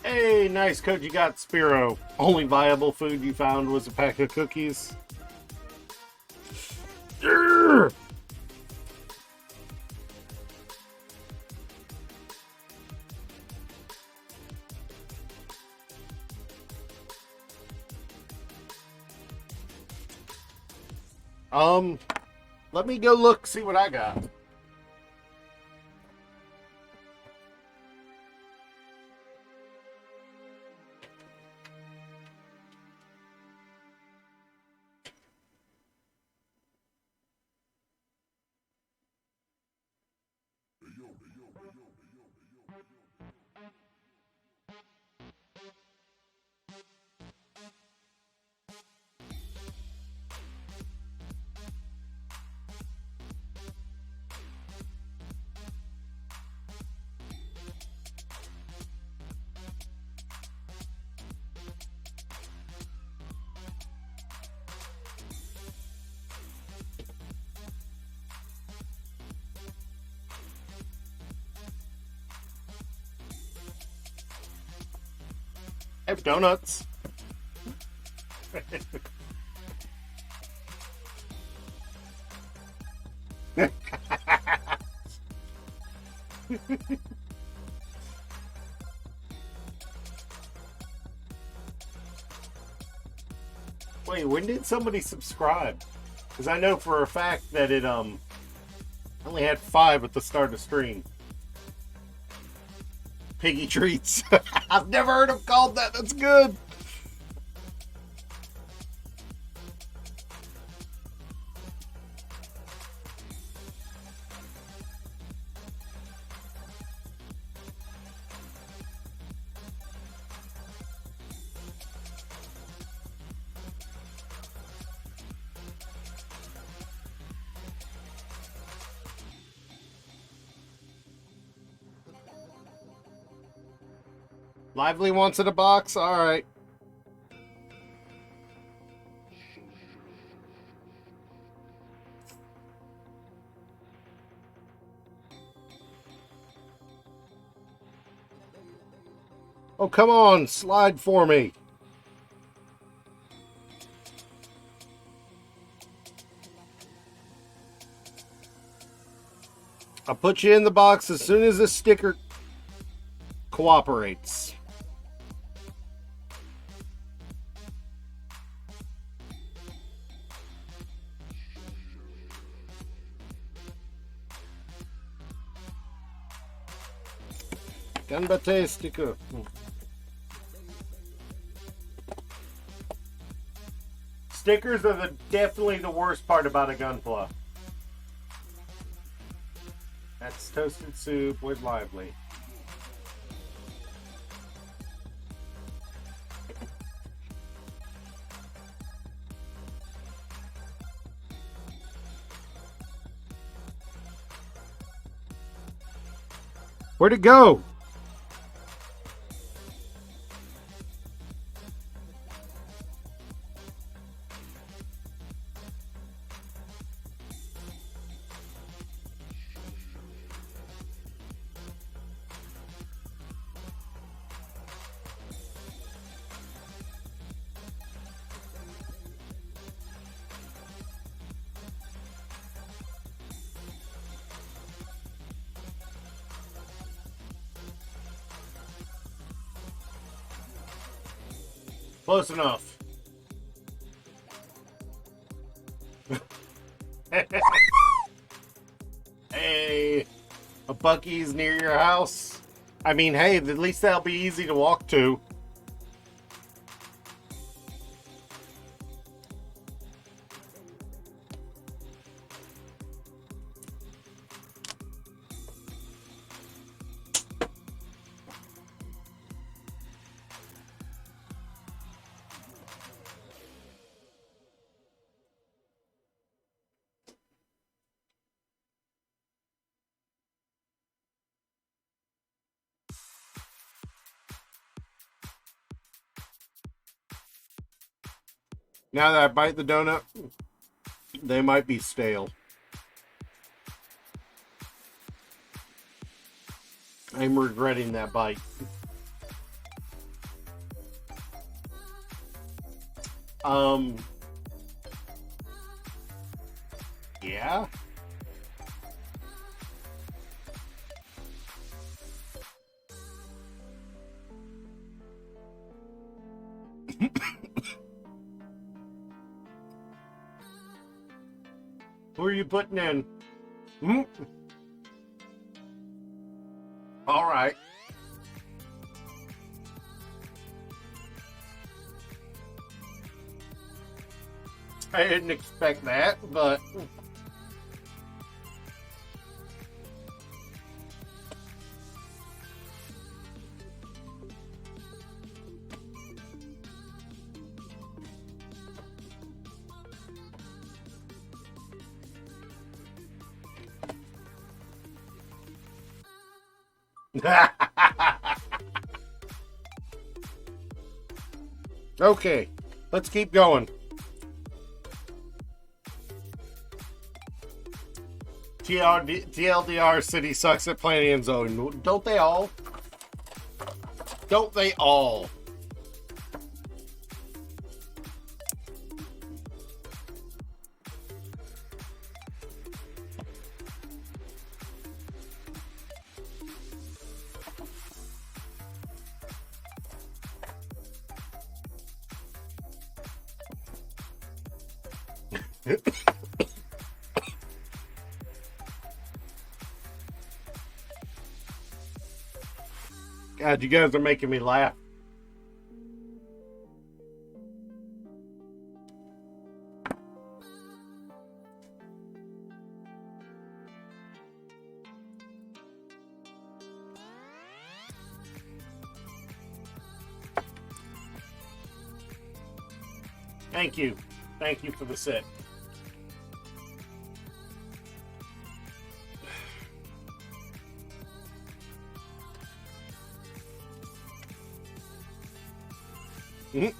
Hey, nice code you got, Spiro. Only viable food you found was a pack of cookies. Urgh! Let me go look, see what I got. I have donuts. Wait, when did somebody subscribe? Because I know for a fact that it only had 5 at the start of the stream. Piggy treats. I've never heard them called that. That's good. Lively wants it a box? Alright. Oh, come on. Slide for me. I'll put you in the box as soon as this sticker cooperates. Ganbate sticker. Stickers are definitely the worst part about a Gunpla. That's toasted soup with Lively. Where'd it go? Close enough. Hey, a Buc-ee's near your house? I mean, hey, at least that'll be easy to walk to. Now that I bite the donut, they might be stale. I'm regretting that bite. Yeah. Who are you putting in? Hmm? All right. I didn't expect that, but... Okay, let's keep going. TLDR City sucks at planning and zoning. Don't they all? Don't they all? God, you guys are making me laugh. Thank you. Thank you for the sip. Mm-hmm.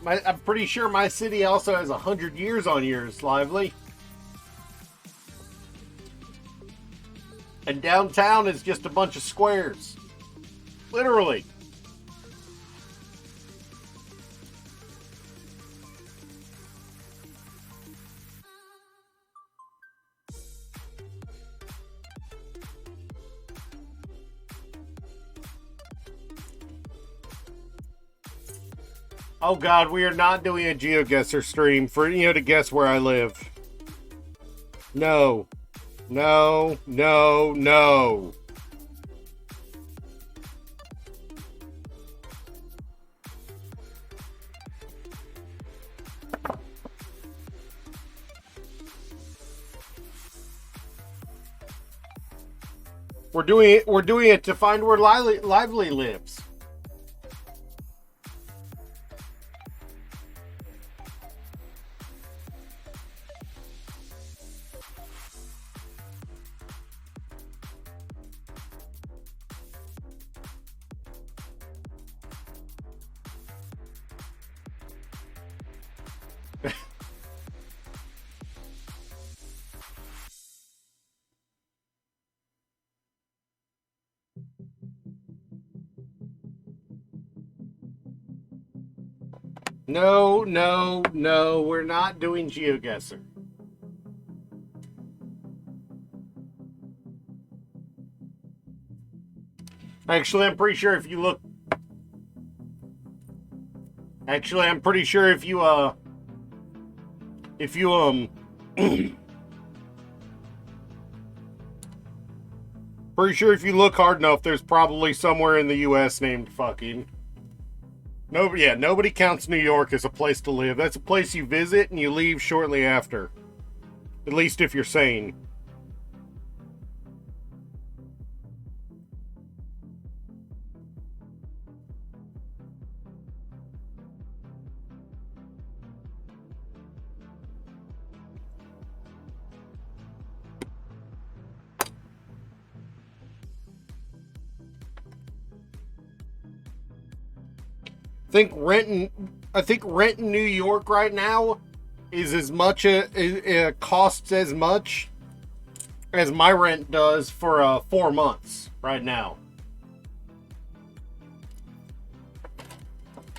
I'm pretty sure my city also has 100 years on yours, Lively. And downtown is just a bunch of squares. Literally. Oh God, we are not doing a GeoGuessr stream for to guess where I live. No. No, no, no. We're doing it to find where Lively lives. No, no, no, we're not doing GeoGuessr. Actually, I'm pretty sure if you look... Actually, I'm pretty sure if you, pretty sure if you look hard enough, there's probably somewhere in the U.S. named fucking... Nobody counts New York as a place to live. That's a place you visit and you leave shortly after. At least if you're sane. I think rent in New York right now is as much it costs as much as my rent does for 4 months right now.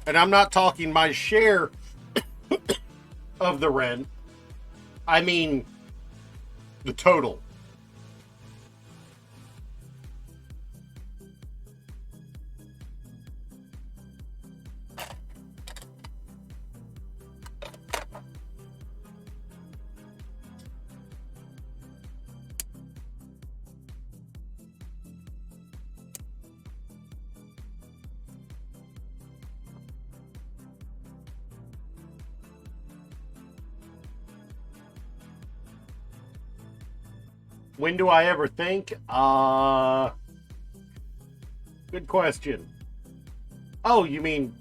And I'm not talking my share of the rent. I mean the total. When do I ever think? Good question. Oh, you mean...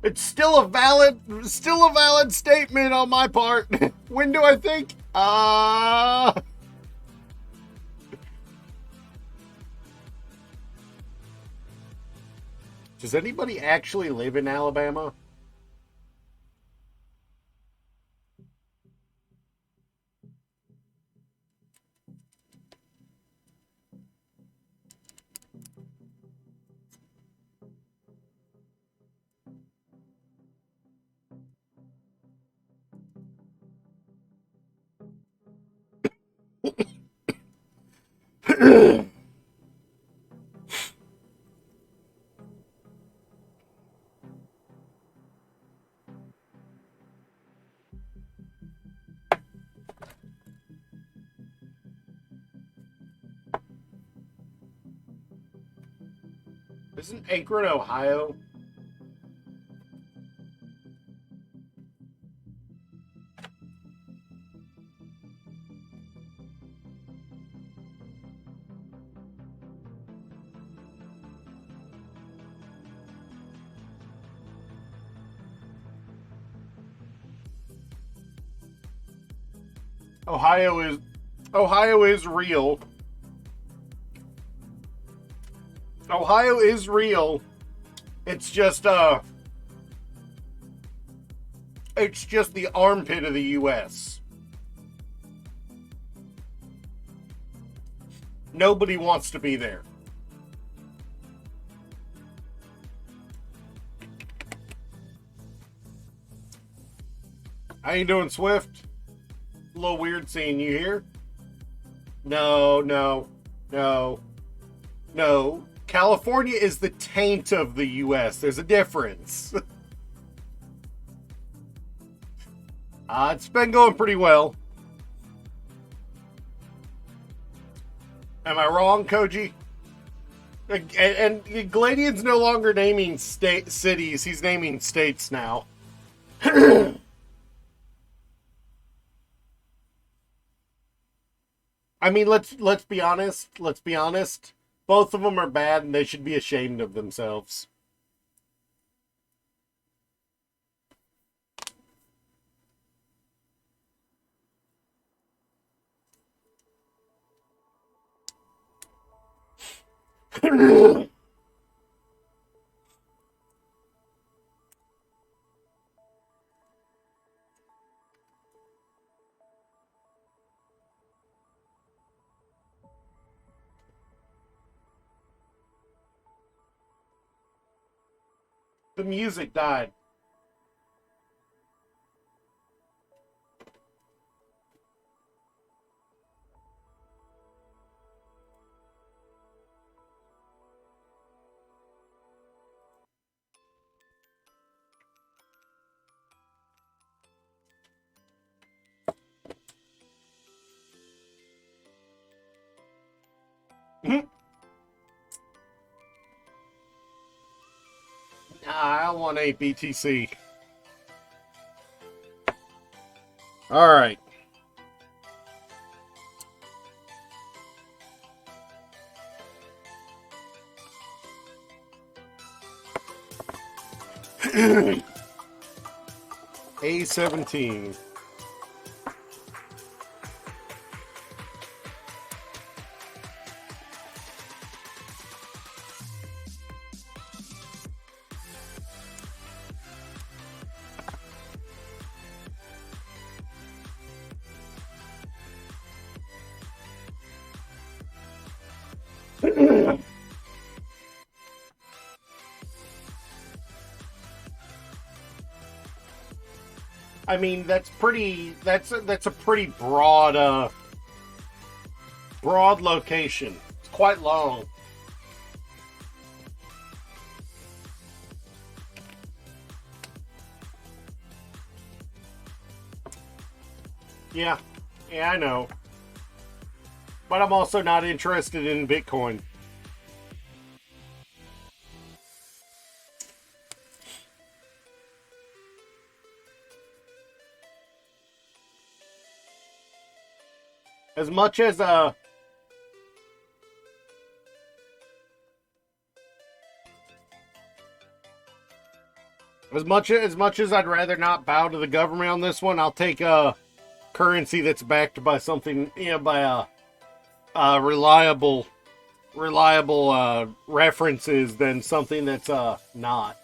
It's still a valid statement on my part. When do I think? Does anybody actually live in Alabama? Isn't Akron, Ohio? Ohio is real. Ohio is real. It's just the armpit of the US. Nobody wants to be there. How you doing, Swift? A little weird seeing you here. No. California is the taint of the US. There's a difference. It's been going pretty well. Am I wrong, Koji? And Gladian's no longer naming cities. He's naming states now. I mean, let's be honest. Let's be honest. Both of them are bad, and they should be ashamed of themselves. The music died. I want a BTC. All right. A17. I mean, that's a pretty broad location. It's quite long. Yeah, I know. But I'm also not interested in Bitcoin. As much as I'd rather not bow to the government on this one, I'll take a currency that's backed by something, by a reliable references than something that's not.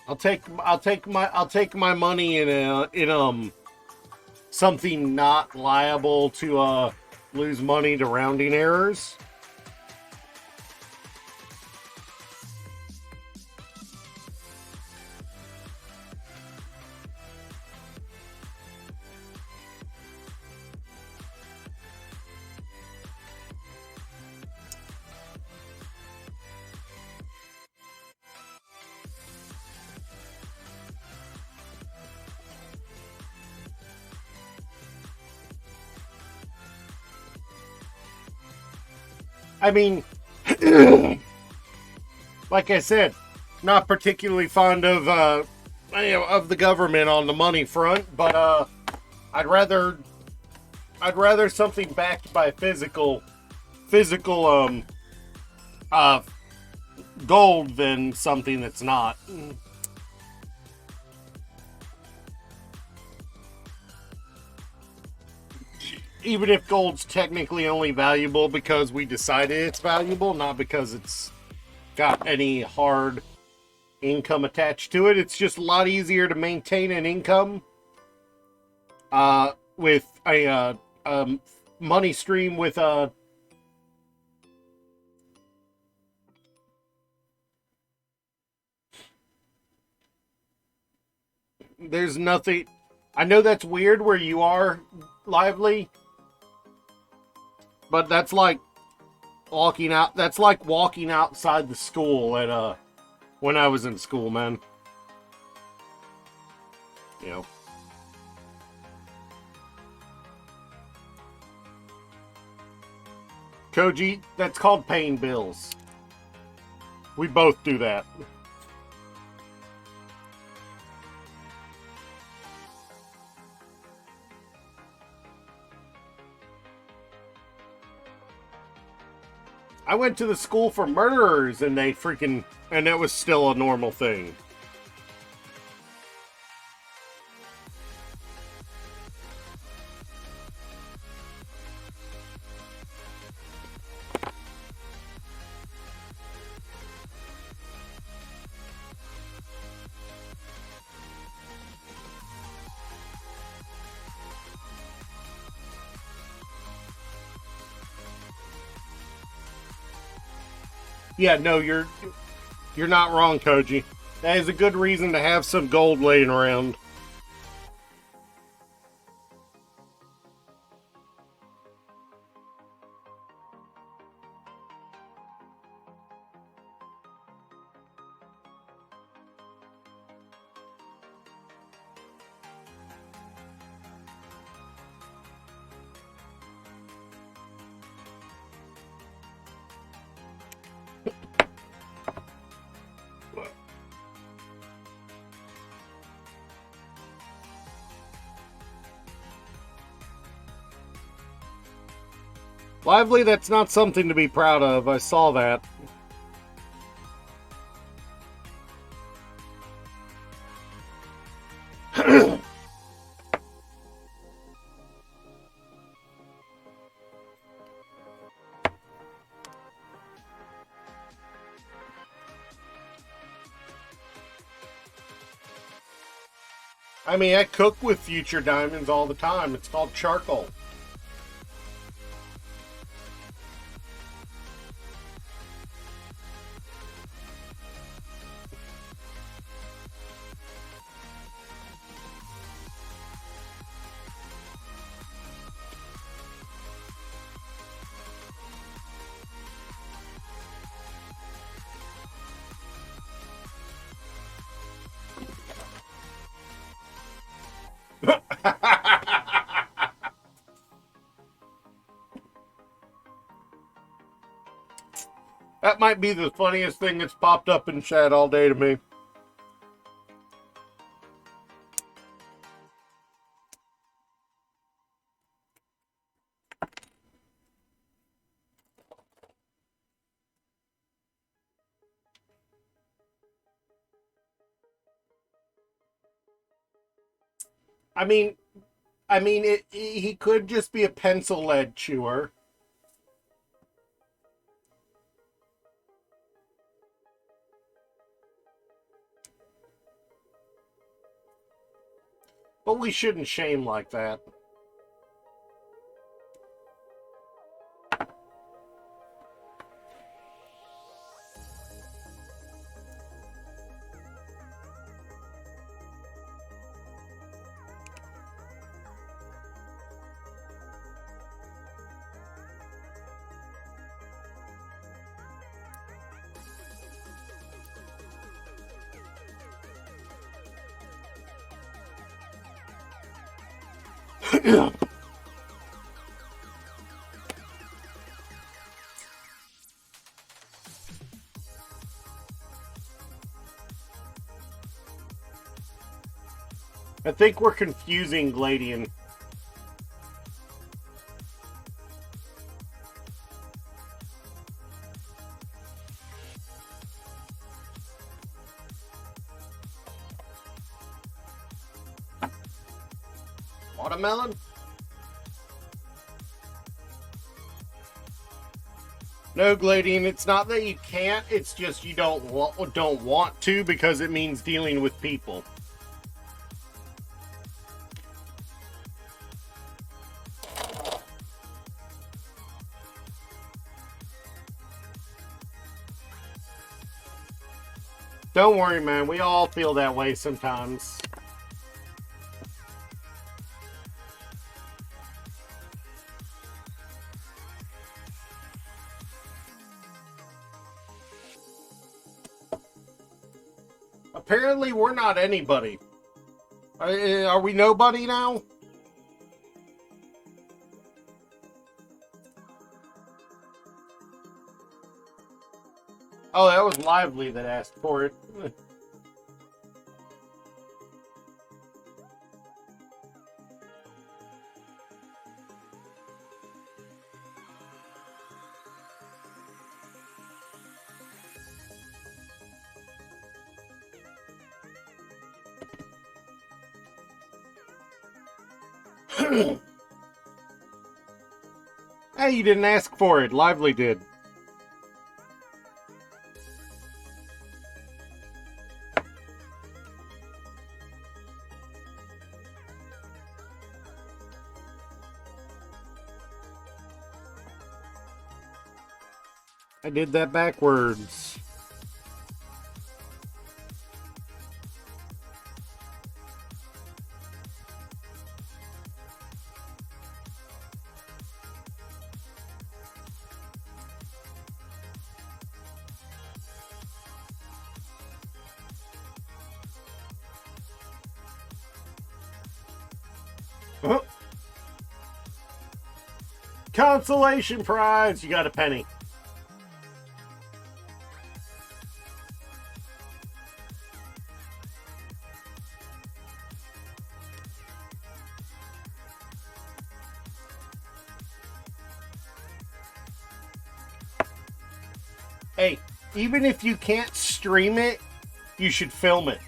I'll take my money in something not liable to lose money to rounding errors. I mean, like I said, not particularly fond of of the government on the money front, but I'd rather something backed by physical uh gold than something that's not. Even if gold's technically only valuable because we decided it's valuable, not because it's got any hard income attached to it. It's just a lot easier to maintain an income with a money stream with there's nothing. I know that's weird where you are, Lively, but that's like walking out. That's like walking outside the school at when I was in school, man. You know. Koji, that's called paying bills. We both do that. I went to the school for murderers and and that was still a normal thing. Yeah, no, you're not wrong, Koji. That is a good reason to have some gold laying around. Lively, that's not something to be proud of. I saw that. I mean, I cook with future diamonds all the time. It's called charcoal. That might be the funniest thing that's popped up in chat all day to me. I mean, he could just be a pencil lead chewer. But we shouldn't shame like that. I think we're confusing Gladian. Watermelon? No, Gladian, it's not that you can't, it's just you don't want to because it means dealing with people. Don't worry, man. We all feel that way sometimes. Apparently, we're not anybody. Are we nobody now? Oh, that was Lively that asked for it. Hey, you didn't ask for it. Lively did. I did that backwards. Consolation prize! You got a penny. Hey, even if you can't stream it, you should film it.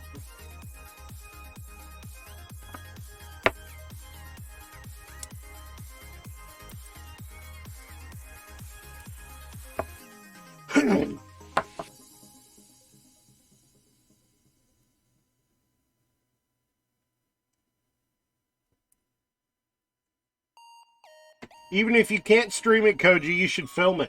Even if you can't stream it, Koji, you should film it.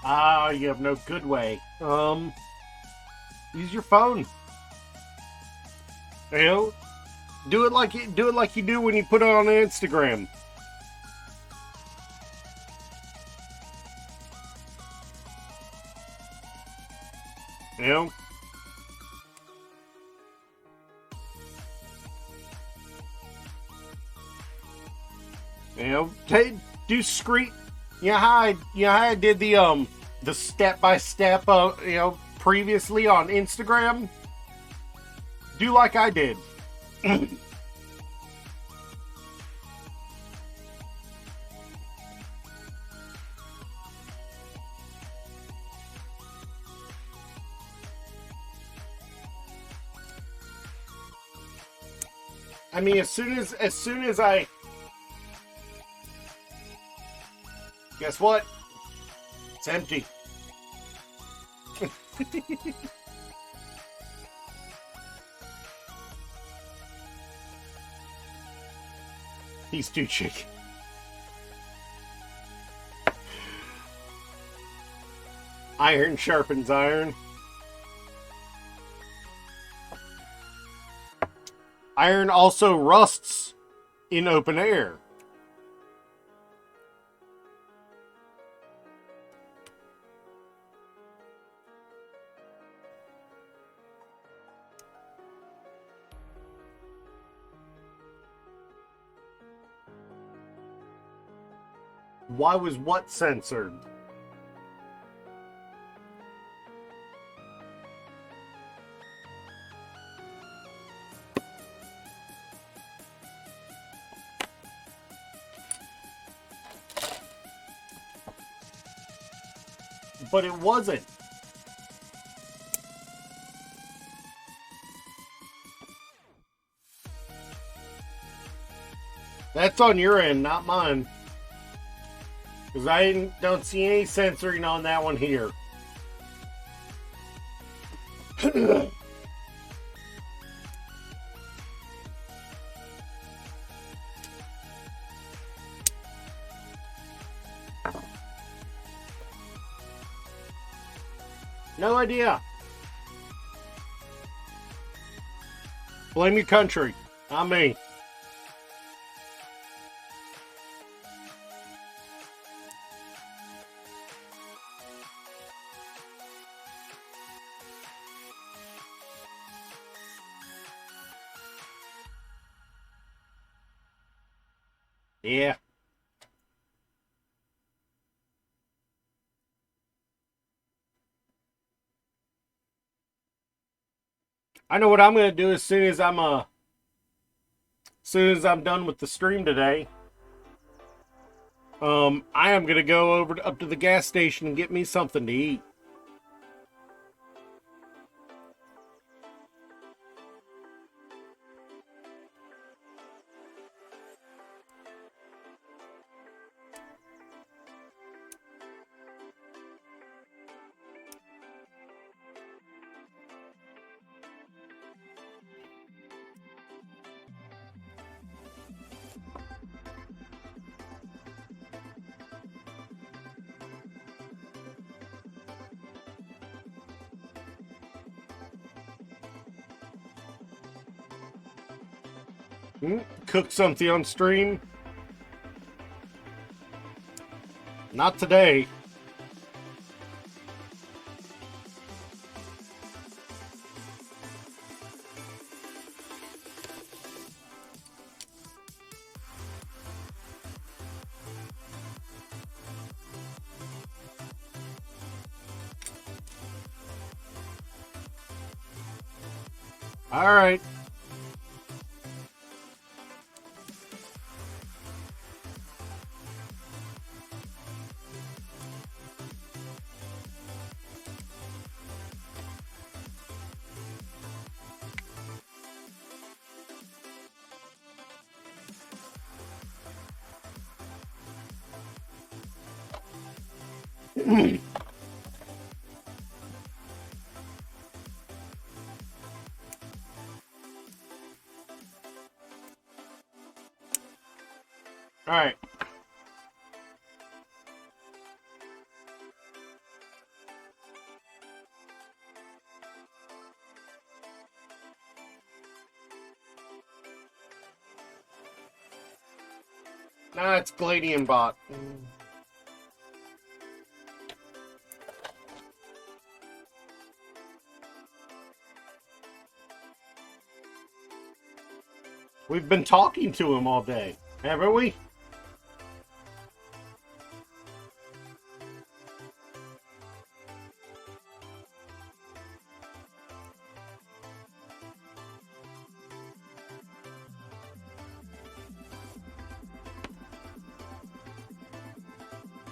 Ah, you have no good way. Use your phone. You know, do it like you do when you put it on Instagram. You know. You know, do screen. You know how I did the step-by-step, previously on Instagram? Do like I did. I mean, as soon as I... Guess what? It's empty. He's too chick. Iron sharpens iron. Iron also rusts in open air. Why was what censored? But it wasn't. That's on your end, not mine. Because I don't see any censoring on that one here. No idea. Blame your country, not me. Yeah. I know what I'm going to do as soon as I'm done with the stream today. I am going to go up to the gas station and get me something to eat. Cook something on stream? Not today. All right. All right. Nah, it's Gladian bot. We've been talking to him all day, haven't we?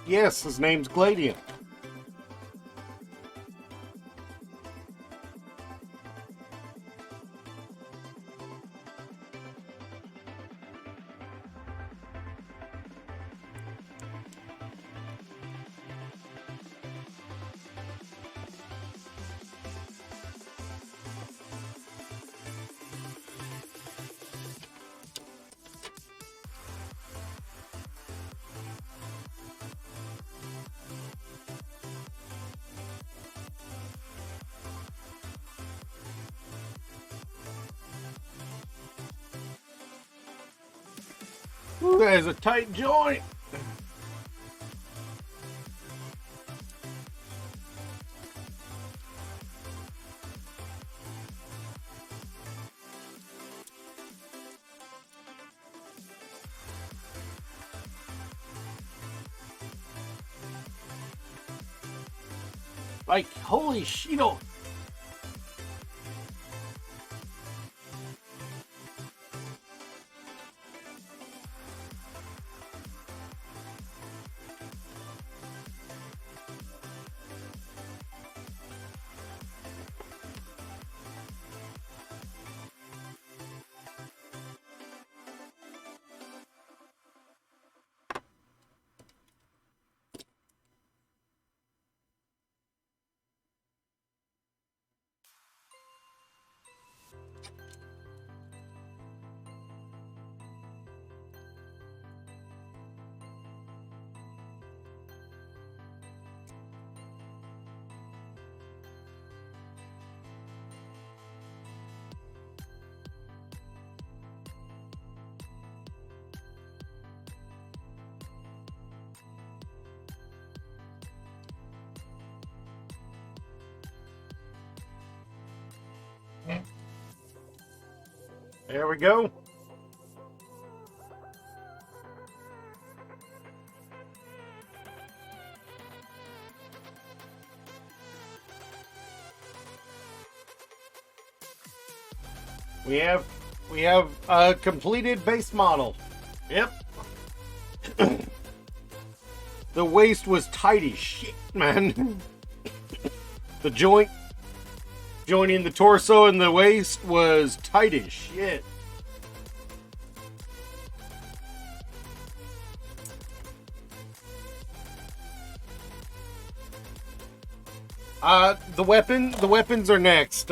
Yes, his name's Gladian. Ooh, there's a tight joint. Like, holy shit. There we go. We have a completed base model. Yep. The waist was tight as shit, man. The joining the torso and the waist was tight as shit. The weapons are next.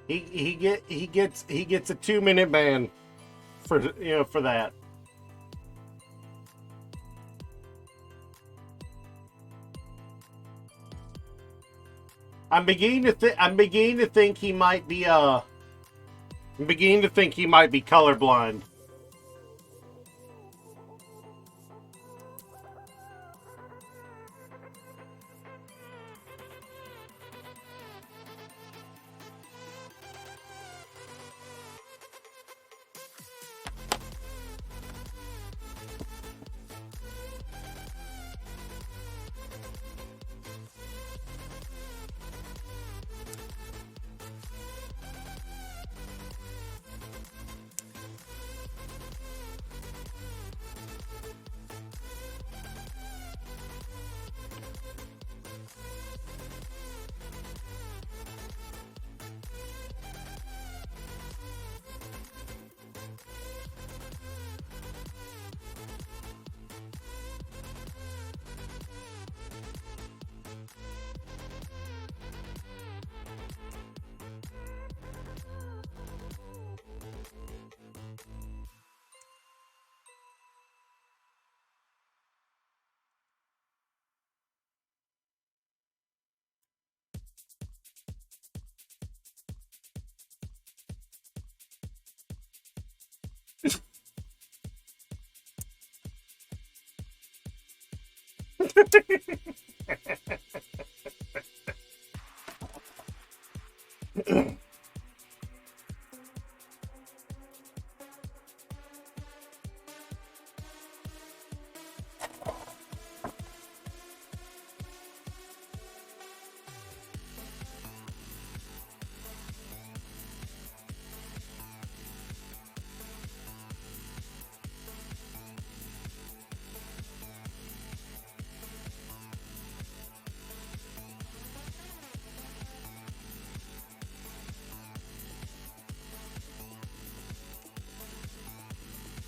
He gets a 2-minute ban for for that. I'm beginning to think he might be colorblind.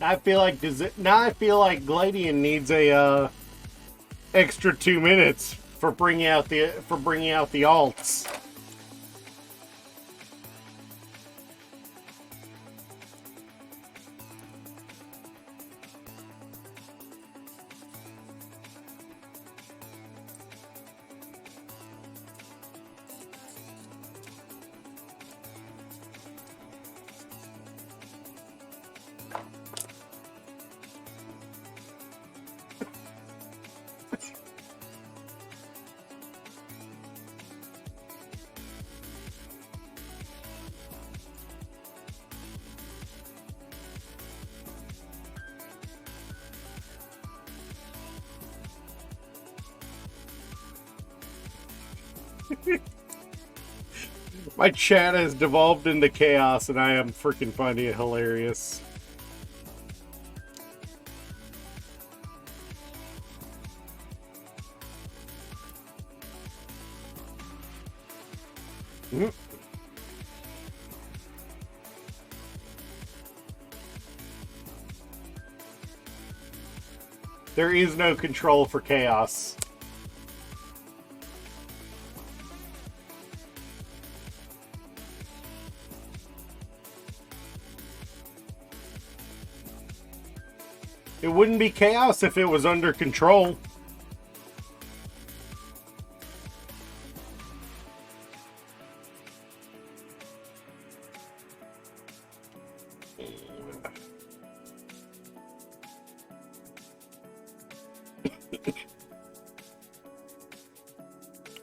I feel like Gladian needs a extra 2 minutes for bringing out the alts. My chat has devolved into chaos, and I am freaking finding it hilarious. Mm. There is no control for chaos. It wouldn't be chaos if it was under control.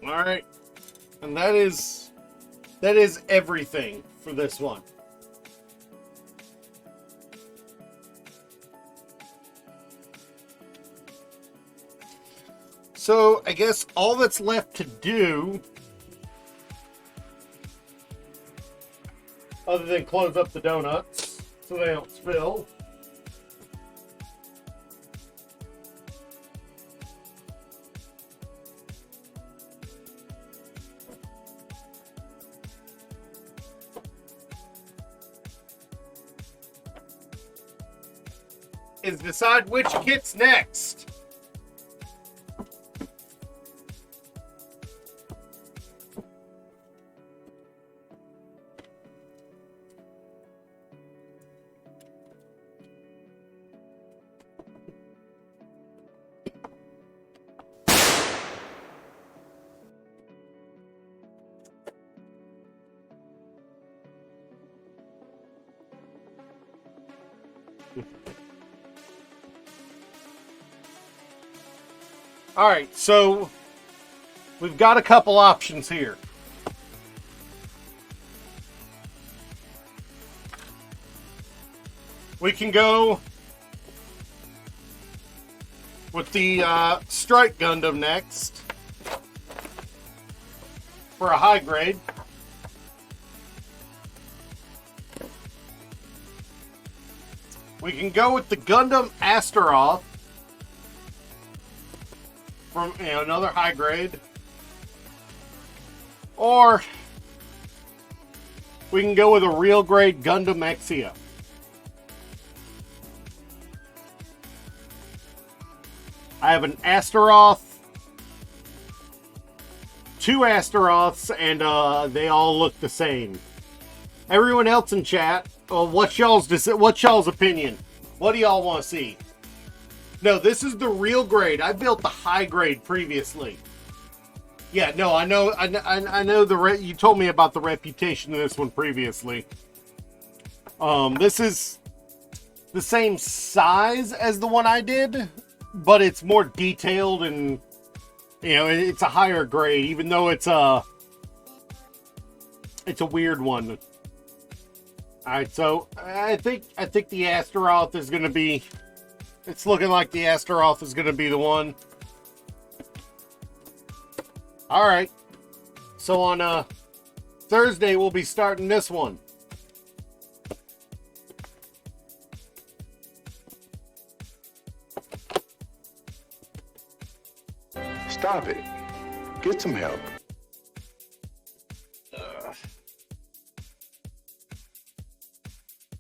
All right, and that is everything for this one. So I guess all that's left to do, other than close up the donuts so they don't spill, is decide which kit's next. All right, so we've got a couple options here. We can go with the Strike Gundam next for a high grade. We can go with the Gundam Astaroth from another high grade, or we can go with a real grade Gundam Exia. I have an Astaroth, two Astaroths, and they all look the same. Everyone else in chat, what's y'all's opinion? What do y'all want to see? No, this is the real grade. I built the high grade previously. Yeah, no, I know you told me about the reputation of this one previously. This is the same size as the one I did, but it's more detailed and it's a higher grade, even though it's a weird one. All right, so I think the Astaroth is going to be. It's looking like the Astaroth is going to be the one. All right. So on Thursday, we'll be starting this one. Stop it. Get some help.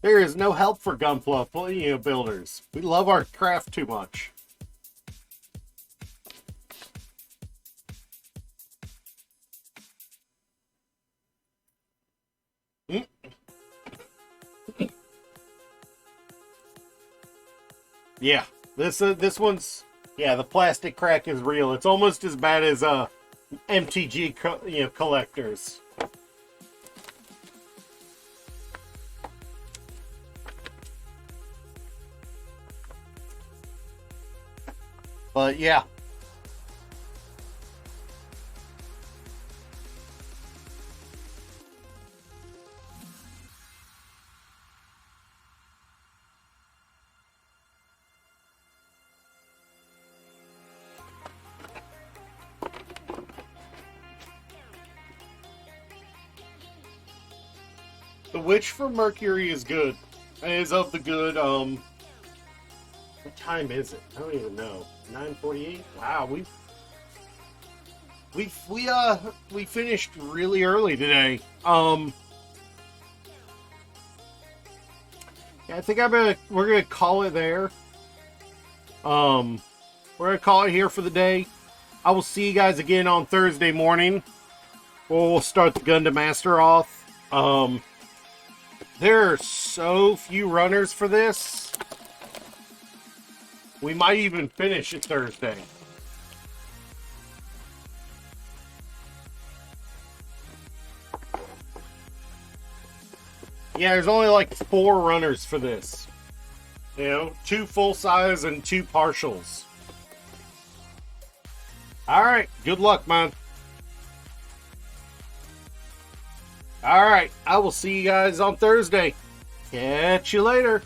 There is no help for Gunpla builders. We love our craft too much. Yeah, this one's the plastic crack is real. It's almost as bad as MTG collectors. But yeah. The Witch from Mercury is good. It is of the good. What time is it? I don't even know. 9:48. Wow, we finished really early today. Yeah, I think we're gonna call it there. We're gonna call it here for the day. I will see you guys again on Thursday morning. We'll start the Gundam Master off. There are so few runners for this. We might even finish it Thursday. Yeah, there's only like 4 runners for this. You know, 2 full size and 2 partials. Alright, good luck, man. Alright, I will see you guys on Thursday. Catch you later.